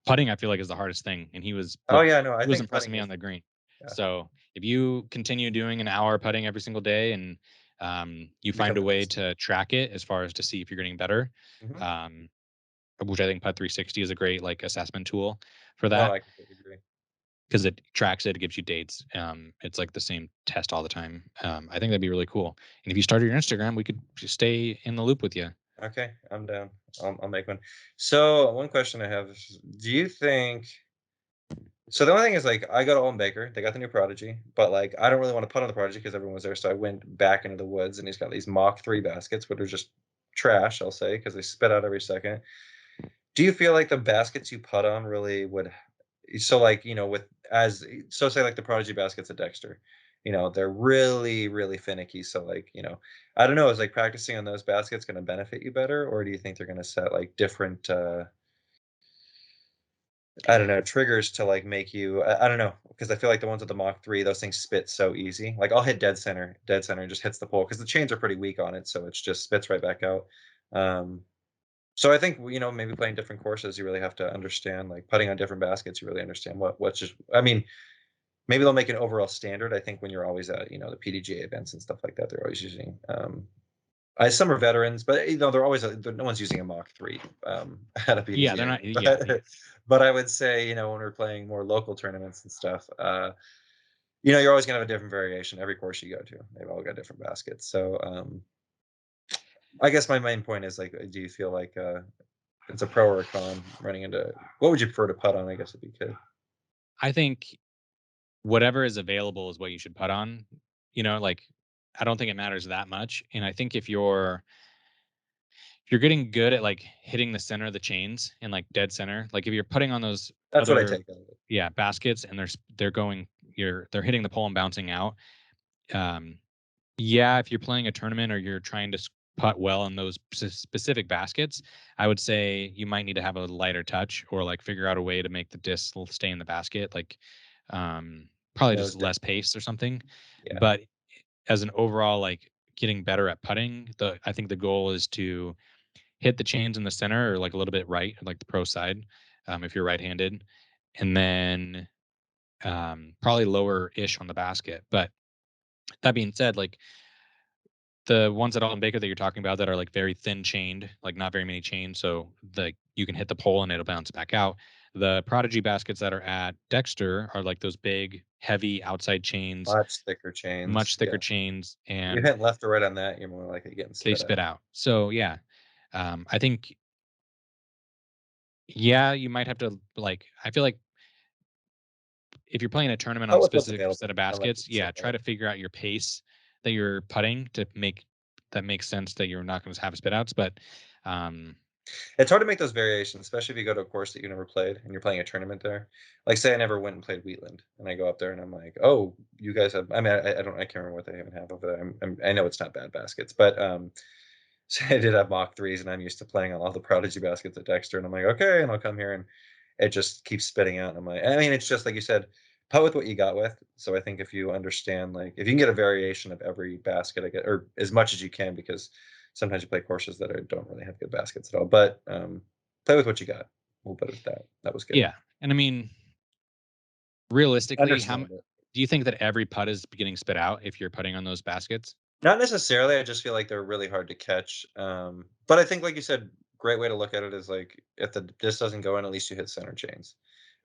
putting I feel like is the hardest thing, and Oh yeah, no, I he was think impressing putting me on is. the green. Yeah. So if you continue doing an hour putting every single day, and You find Become a the way best. to track it as far as to see if you're getting better. Mhm. Um, which I think Putt 360 is a great like assessment tool for No, that I completely agree. because it tracks it, it gives you dates. It's like the same test all the time. I think that'd be really cool. And if you started your Instagram, we could just stay in the loop with you. Okay, I'm down. I'll make one. So one question I have is, do you think so the only thing is, like, I go to Owen Baker, they got the new Prodigy, but, like, I don't really wanna putt on the Prodigy because everyone was there, so I went back into the woods, and he's got these Mach 3 baskets, which are just trash, I'll say, because they spit out every second. Do you feel like the baskets you putt on really would so, like, with as so say, like, the Prodigy baskets at Dexter, they're really, really finicky, so, like, I don't know, is, like, practicing on those baskets gonna benefit you better, or do you think they're gonna set, like, different, I don't know, triggers to, like, make you I don't know, because I feel like the ones with the Mach 3, those things spit so easy. Like, I'll hit dead center, and just hits the pole because the chains are pretty weak on it, so it's just spits right back out. Um, so I think, maybe playing different courses, you really have to understand, like, putting on different baskets, you really understand what's just I mean, maybe they'll make an overall standard. I think when you're always at, the PDGA events and stuff like that, they're always using, some are veterans, but they're always no one's using a Mach 3 at a Yeah, they're PDGA. not. Yeah, yeah. But I would say, when we're playing more local tournaments and stuff, you're always gonna have a different variation every course you go to. They've all got different baskets. So I guess my main point is, like, do you feel like it's a pro or a con running into what would you prefer to putt on? I guess if you could. I think whatever is available is what you should putt on. Like I don't think it matters that much. And I think if you're getting good at like hitting the center of the chains and like dead center, like if you're putting on those That's what I other take out of it. yeah baskets and they're going they're hitting the pole and bouncing out. Um, yeah, if you're playing a tournament or you're trying to putt well in those specific baskets, I would say you might need to have a lighter touch or like figure out a way to make the disc stay in the basket, like probably Nose just down. less pace or something. Yeah. But as an overall like getting better at putting, the I think the goal is to hit the chains in the center or like a little bit right, like the pro side, if you're right-handed, and then probably lower ish on the basket. But that being said, like the ones at Alton Baker that you're talking about that are like very thin chained, like not very many chains, so like you can hit the pole and it'll bounce back out. The Prodigy baskets that are at Dexter are like those big, heavy outside chains, Much thicker chains. much thicker Yeah. chains, You and hit left or right on that, you're more likely getting they spit spit out. out. So yeah, I think yeah, you might have to like. I feel like if you're playing a tournament on Oh, a with what's specific set available of and let baskets, people yeah, set try that. to figure out your pace that you're putting to make that makes sense that you're not going to have spit outs. But um, It's hard to make those variations, especially if you go to a course that you never played and you're playing a tournament there. Like, say I never went and played Wheatland, and I go up there and I'm like, "Oh, you guys have." I mean, I don't, I can't remember what they even have over there. I know it's not bad baskets, but so I did have Mach 3s, and I'm used to playing on all the Prodigy baskets at Dexter, and I'm like, "Okay," and I'll come here, and it just keeps spitting out, and I'm like I mean, it's just like you said, putt with what you got with. So I think if you understand, like, if you can get a variation of every basket, I get or as much as you can, because sometimes you play courses that don't really have good baskets at all, but, play with what you got. We'll put it at that. That was good. yeah, and I mean, realistically, Understand it. do you think that every putt is getting spit out if you're putting on those baskets? Not necessarily, I just feel like they're really hard to catch, but I think, like you said, great way to look at it is, like, if the disc doesn't go in, at least you hit center chains.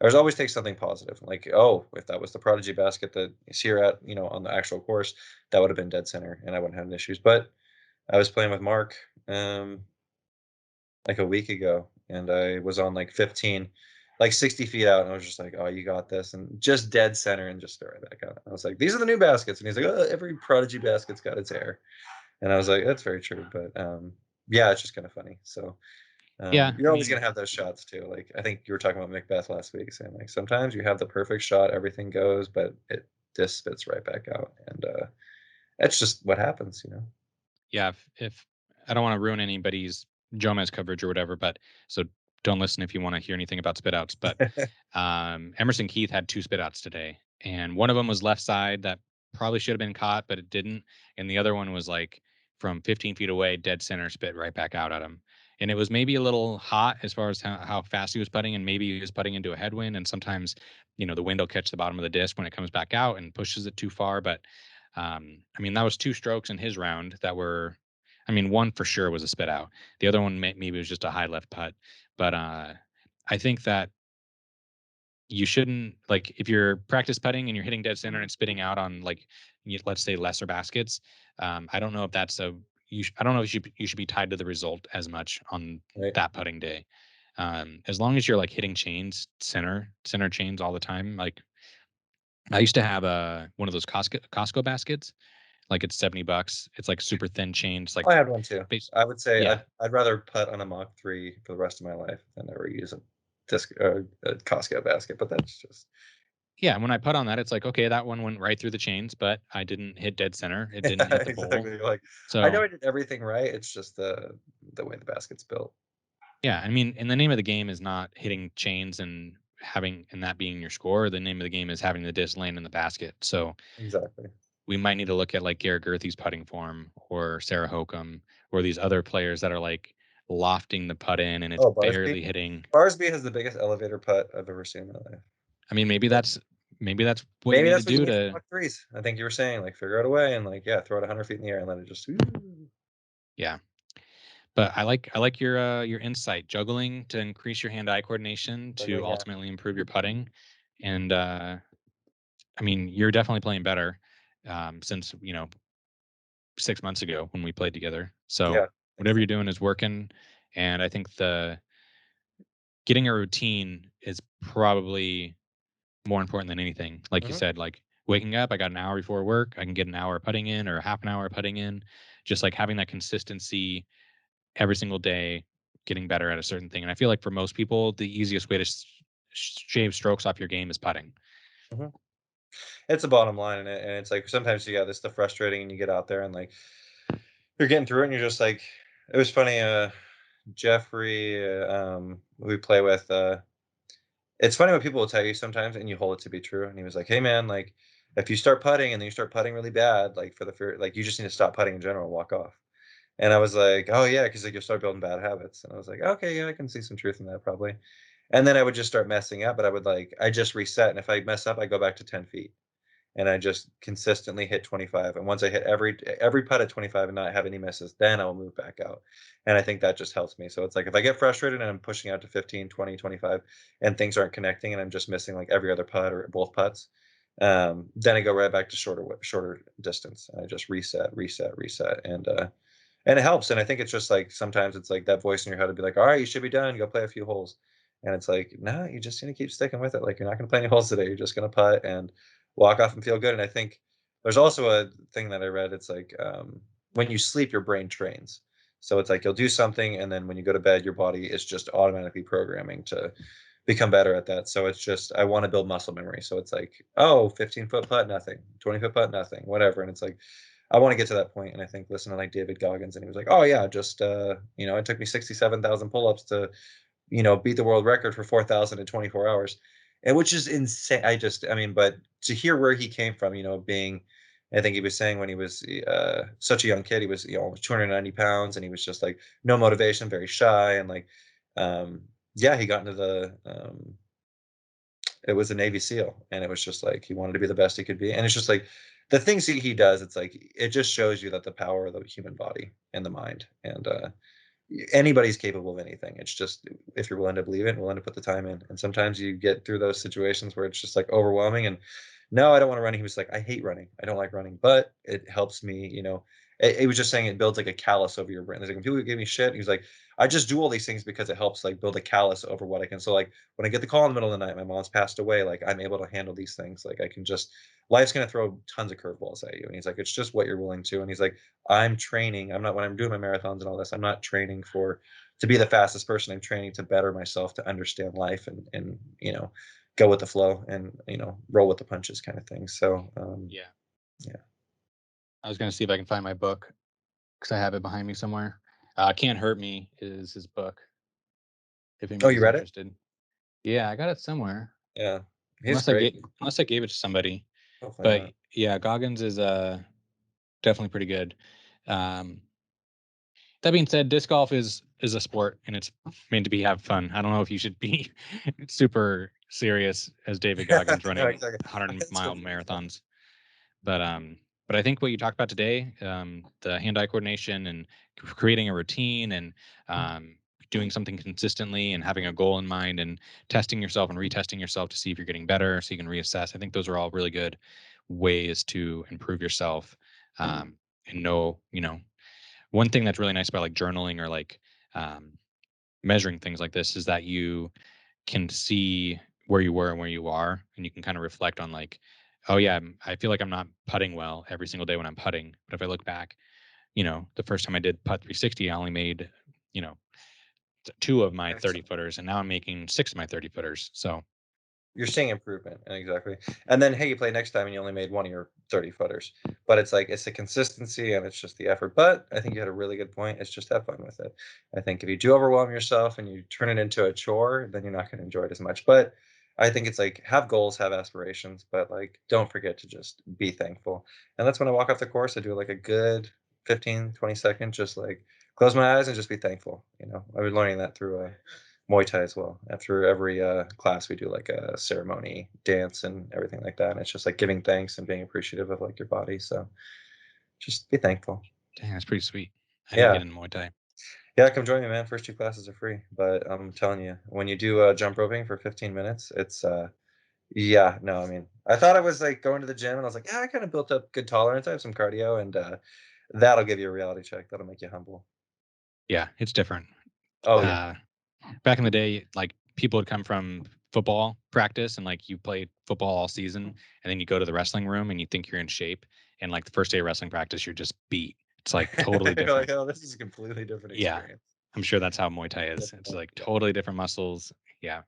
There's always take something positive, like, "Oh, if that was the Prodigy basket that is here at on the actual course, that would have been dead center, and I wouldn't have any issues." But I was playing with Mark, like, a week ago, and I was on, like, 15, like, 60 feet out, and I was just like, "Oh, you got this," and just dead center and just throw it back out. I was like, "These are the new baskets," and he's like, "Oh, every Prodigy basket's got its air." And I was like, "That's very true," but, yeah, it's just kinda funny, so, Yeah, you're I always mean, gonna have those shots too, like, I think you were talking about Macbeth last week, saying, like, sometimes you have the perfect shot, everything goes, but it just spits right back out, and, that's just what happens. yeah, if I don't want to ruin anybody's Jomez coverage or whatever, but so don't listen if you want to hear anything about spit outs. But Emerson Keith had two spit outs today, and one of them was left side that probably should have been caught, but it didn't, and the other one was like from 15 feet away, dead center, spit right back out at him. And it was maybe a little hot as far as how fast he was putting, and maybe he was putting into a headwind. And sometimes, the wind will catch the bottom of the disc when it comes back out and pushes it too far. But I mean, that was 2 strokes in his round that were, I mean, one for sure was a spit out. The other one maybe was just a high left putt. But I think that you shouldn't, like, if you're practice putting and you're hitting dead center and spitting out on, like, let's say lesser baskets. I don't know if that's a I don't know if you should be tied to the result as much on Right. that putting day. As long as you're like hitting chains, center chains all the time. Like, I used to have one of those Costco baskets. Like, it's $70. It's like super thin chains. Like, I had one too. base. I would say Yeah, I'd rather putt on a Mach 3 for the rest of my life than ever use a Costco basket, but that's just yeah. When I put on that, it's like, okay, that one went right through the chains, but I didn't hit dead center. It didn't yeah, hit the bowl. exactly. Like, I know So I did everything right, it's just the way the basket's built. yeah, I mean, and the name of the game is not hitting chains and having and that being your score. The name of the game is having the disc land in the basket. So Exactly. we might need to look at like Garrett Gerthy's putting form or Sarah Hokum or these other players that are like lofting the putt in and it's Oh, Barsby? barely hitting. Barsby has the biggest elevator putt I've ever seen in my life. I mean, maybe that's what you Maybe need to that's what you do need for to, Mach 3s. I think you were saying, like, figure out a way and, like, yeah, throw it 100 feet in the air and let it just yeah. But I like your insight, juggling to increase your hand-eye coordination to juggling, yeah. ultimately improve your putting. And I mean, you're definitely playing better since 6 months ago when we played together. So Yeah, thanks, whatever you're thanks. doing is working, and I think the getting a routine is probably more important than anything. Like you Mhm, said, like waking up, I got an hour before work, I can get an hour of putting in or half an hour of putting in. Just like having that consistency every single day, getting better at a certain thing. And I feel like for most people, the easiest way to shave strokes off your game is putting. mhm. It's a bottom line, and it's like sometimes you got this stuff frustrating, and you get out there and like you're getting through it, and you're just like, it was funny. Jeffrey, who we play with, it's funny what people will tell you sometimes, and you hold it to be true. And he was like, "Hey, man, like if you start putting and then you start putting really bad, like for the fear, like you just need to stop putting in general and walk off." And I was like, "Oh yeah," because like you'll start building bad habits. And I was like, "Okay, yeah, I can see some truth in that probably." And then I would just start messing up, but I just reset, and if I mess up, I go back to 10 feet, and I just consistently hit 25. And once I hit every putt at 25 and not have any misses, then I'll move back out. And I think that just helps me. So it's like if I get frustrated and I'm pushing out to 15, 20, 25, and things aren't connecting and I'm just missing like every other putt or both putts, then I go right back to shorter distance, and I just reset, reset, reset, and it helps. And I think it's just like sometimes it's like that voice in your head to be like, all right, you should be done. Go play a few holes. And it's like, no, you just need to keep sticking with it. Like you're not going to play any holes today. You're just going to putt and walk off and feel good. And I think there's also a thing that I read. It's like when you sleep, your brain trains. So it's like you'll do something, and then when you go to bed, your body is just automatically programming to become better at that. So it's just I want to build muscle memory. So it's like, oh, 15-foot putt, nothing. 20-foot putt, nothing. Whatever. And it's like I want to get to that point. And I think listening to like David Goggins, and he was like, oh yeah, just it took me 67,000 pull-ups to beat the world record for 4,000 in 24 hours, and which is insane. I mean, but to hear where he came from, being, I think he was saying when he was such a young kid, he was almost 290 pounds, and he was just like no motivation, very shy, and like, yeah, he got into it was a Navy SEAL, and it was just like he wanted to be the best he could be, and it's just like the things he does. It's like it just shows you that the power of the human body and the mind, and anybody's capable of anything. It's just if you're willing to believe it and willing to put the time in. And sometimes you get through those situations where it's just like overwhelming. And no, I don't want to run. He was like, I hate running. I don't like running, but it helps me. It was just saying it builds like a callus over your brain. There's like when people give me shit, he was like, I just do all these things because it helps like build a callus over what I can. So like when I get the call in the middle of the night, my mom's passed away. Like I'm able to handle these things. Like I can just life's gonna throw tons of curveballs at you. And he's like, it's just what you're willing to. And he's like, I'm training. I'm not when I'm doing my marathons and all this. I'm not training for to be the fastest person. I'm training to better myself, to understand life, and go with the flow, and roll with the punches, kind of thing. So Yeah. yeah. I was gonna see if I can find my book because I have it behind me somewhere. Can't Hurt Me is his book. If Oh, you anybody's read it? interested. Yeah, I got it somewhere. Yeah, he's Unless I great. get unless I gave it to somebody. Hopefully But not. yeah, Goggins is definitely pretty good. Um that being said, disc golf is a sport and it's meant to be have fun. I don't know if you should be super serious as David Goggins No, running exactly. I 100 think it's mile supposed to be fun. marathons. But But I think what you talked about today, the hand-eye coordination and creating a routine and um, doing something consistently and having a goal in mind and testing yourself and retesting yourself to see if you're getting better so you can reassess. I think those are all really good ways to improve yourself. And know, one thing that's really nice about like journaling or like um, measuring things like this is that you can see where you were and where you are, and you can kind of reflect on like, oh yeah, I feel like I'm not putting well every single day when I'm putting. But if I look back, the first time I did putt 360, I only made, you know, two of my 30 footers, and now I'm making six of my 30 footers. So You're seeing improvement, exactly. And then, hey, you play next time and you only made one of your 30 footers. But it's like it's the consistency and it's just the effort. But I think you had a really good point. It's just have fun with it. I think if you do overwhelm yourself and you turn it into a chore, then you're not going to enjoy it as much. But I think it's like have goals, have aspirations, but like don't forget to just be thankful. And that's when I walk off the course, I do like a good 15, 20 seconds, just like close my eyes and just be thankful. I've been learning that through Muay Thai as well. After every class, we do like a ceremony, dance, and everything like that. And it's just like giving thanks and being appreciative of like your body. So just be thankful. dang, that's pretty sweet. I need to Yeah, get into Muay Thai. yeah. Come join me, man. First two classes are free, but I'm telling you, when you do jump roping for 15 minutes, it's yeah. No, I mean, I thought I was like going to the gym, and I was like, yeah, I kind of built up good tolerance. I have some cardio, and that'll give you a reality check. That'll make you humble. Yeah, it's different. Oh yeah, Uh, Back in the day, like people would come from football practice and like you played football all season, and then you go to the wrestling room and you think you're in shape, and like the first day of wrestling practice, you're just beat. It's like totally you're like, different. oh, this is a completely different Yeah, experience. I'm sure that's how Muay Thai is. It's Definitely, like yeah. totally different muscles. Yeah,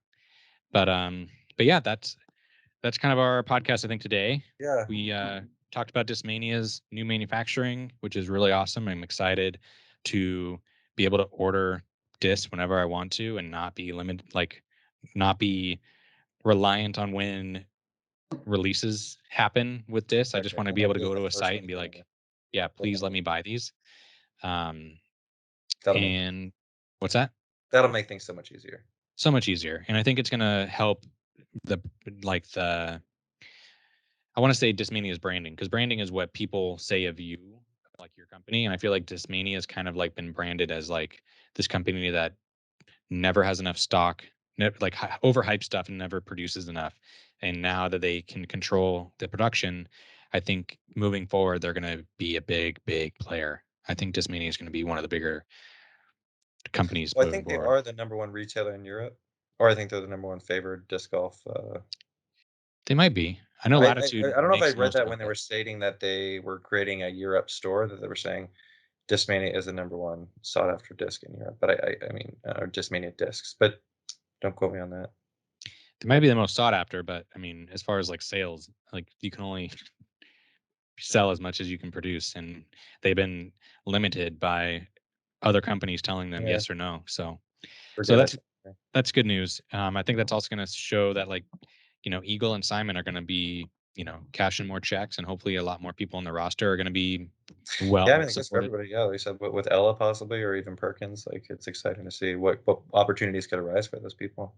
but yeah, that's kind of our podcast. I think today Yeah. we talked about Discmania's new manufacturing, which is really awesome. I'm excited to be able to order discs whenever I want to and not be limited, like not be reliant on when releases happen with this. I just Exactly, want to and be then able to be go the to a first site one and to be get like, it. yeah, please let Definitely. me buy these. Um, That'll make things and what's that? that'll make things so much easier. So much easier. And I think it's going to help the, like the, I want to say Discmania's branding, because branding is what people say of you, like your company. And I feel like Discmania has kind of like been branded as like this company that never has enough stock, like overhyped stuff and never produces enough. And now that they can control the production, I think moving forward, they're going to be a big, big player. I think Discmania is going to be one of the bigger companies Well, I moving think they forward. are the number one retailer in Europe, or I think they're the number one favored disc golf. They might be. I know I Latitude don't know if I makes read most that of when they it. were stating that they were creating a Europe store, that they were saying Discmania is the number one sought after disc in Europe. But I mean, or Discmania discs, but don't quote me on that. They might be the most sought after, but I mean, as far as like sales, like you can only sell as much as you can produce, and they've been limited by other companies telling them Yeah, yes or no. So forget it. that's good news. I think that's also going to show that like Eagle and Simon are going to be cashing more checks, and hopefully a lot more people on the roster are going to be Yeah, I well mean, it goes for supported. everybody. Yeah, like I said, with Ella possibly, or even Perkins, like it's exciting to see what opportunities could arise for those people.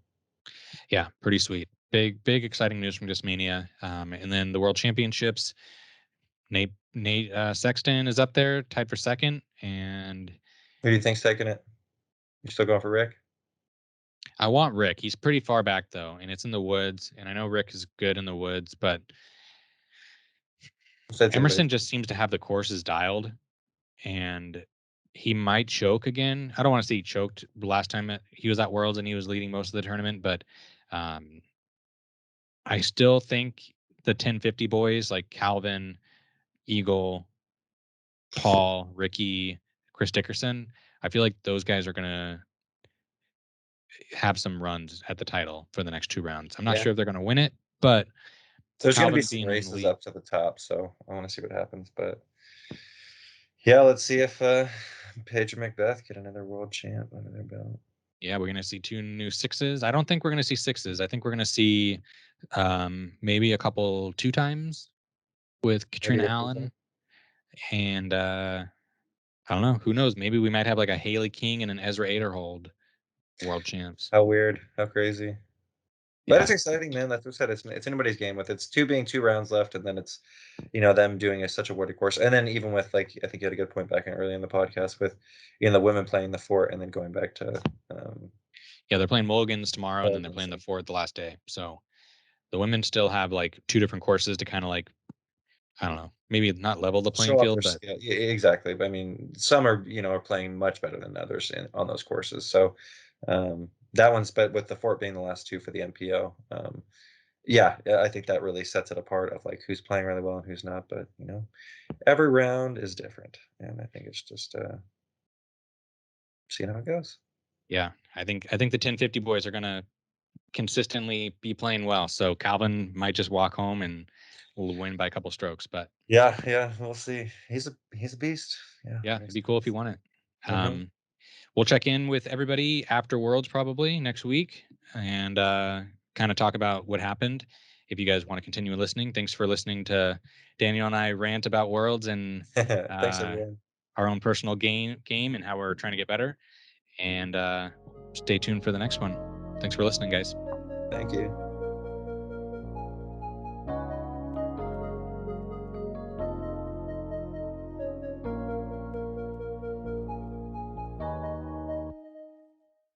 Yeah, pretty sweet. Big exciting news from Discmania. And then the World Championships. Nate Sexton is up there, tied for second, and Who do you think's taking it? You still going for Rick? I want Rick. He's pretty far back though, and it's in the woods. And I know Rick is good in the woods, but Said anybody. Emerson just seems to have the courses dialed, and he might choke again. I don't want to say he choked last time he was at Worlds and he was leading most of the tournament, but um, I still think the 1050 boys like Calvin, Eagle, Paul, Ricky, Chris Dickerson, I feel like those guys are going to have some runs at the title for the next two rounds. I'm not Yeah. sure if they're going to win it, but There's going to be Calvin some being in the races lead. up to the top, so I want to see what happens. But yeah, let's see if Paige or Macbeth get another world champ under their belt. Yeah, we're going to see two new sixes. I don't think we're going to see sixes. I think we're going to see maybe a couple two times with Maybe Katrina a three-peat. Allen. And I don't know. Who knows? Maybe we might have like a Haley King and an Ezra Aderhold world champs. How weird! How crazy! But Yeah. it's exciting, man. That's what I said. It's anybody's game with it's two rounds left, and then it's them doing such a wordy course, and then even with like I think you had a good point back in early in the podcast with the women playing the fort and then going back to Yeah, they're playing Mulligans tomorrow, and then they're Mulligans playing the and Fort the last day. So the women still have like two different courses to kind of like, I don't know, maybe not level the playing show off their field, but skill. Yeah, exactly. But I mean, some are are playing much better than others on those courses. So that one's but with the fort being the last two for the MPO. Yeah, I think that really sets it apart of like who's playing really well and who's not. But every round is different, and I think it's just seeing how it goes. yeah, I think the 1050 boys are gonna consistently be playing well. So Calvin might just walk home and will win by a couple strokes. But Yeah, yeah, we'll see. He's a beast. Yeah, yeah, it'd makes be cool if he sense. won it. Hmm. Um, we'll check in with everybody after Worlds probably next week and kind of talk about what happened. If you guys want to continue listening, thanks for listening to Daniel and I rant about Worlds and Thanks, uh, everyone. our own personal game and how we're trying to get better. And stay tuned for the next one. Thanks for listening, guys. Thank you.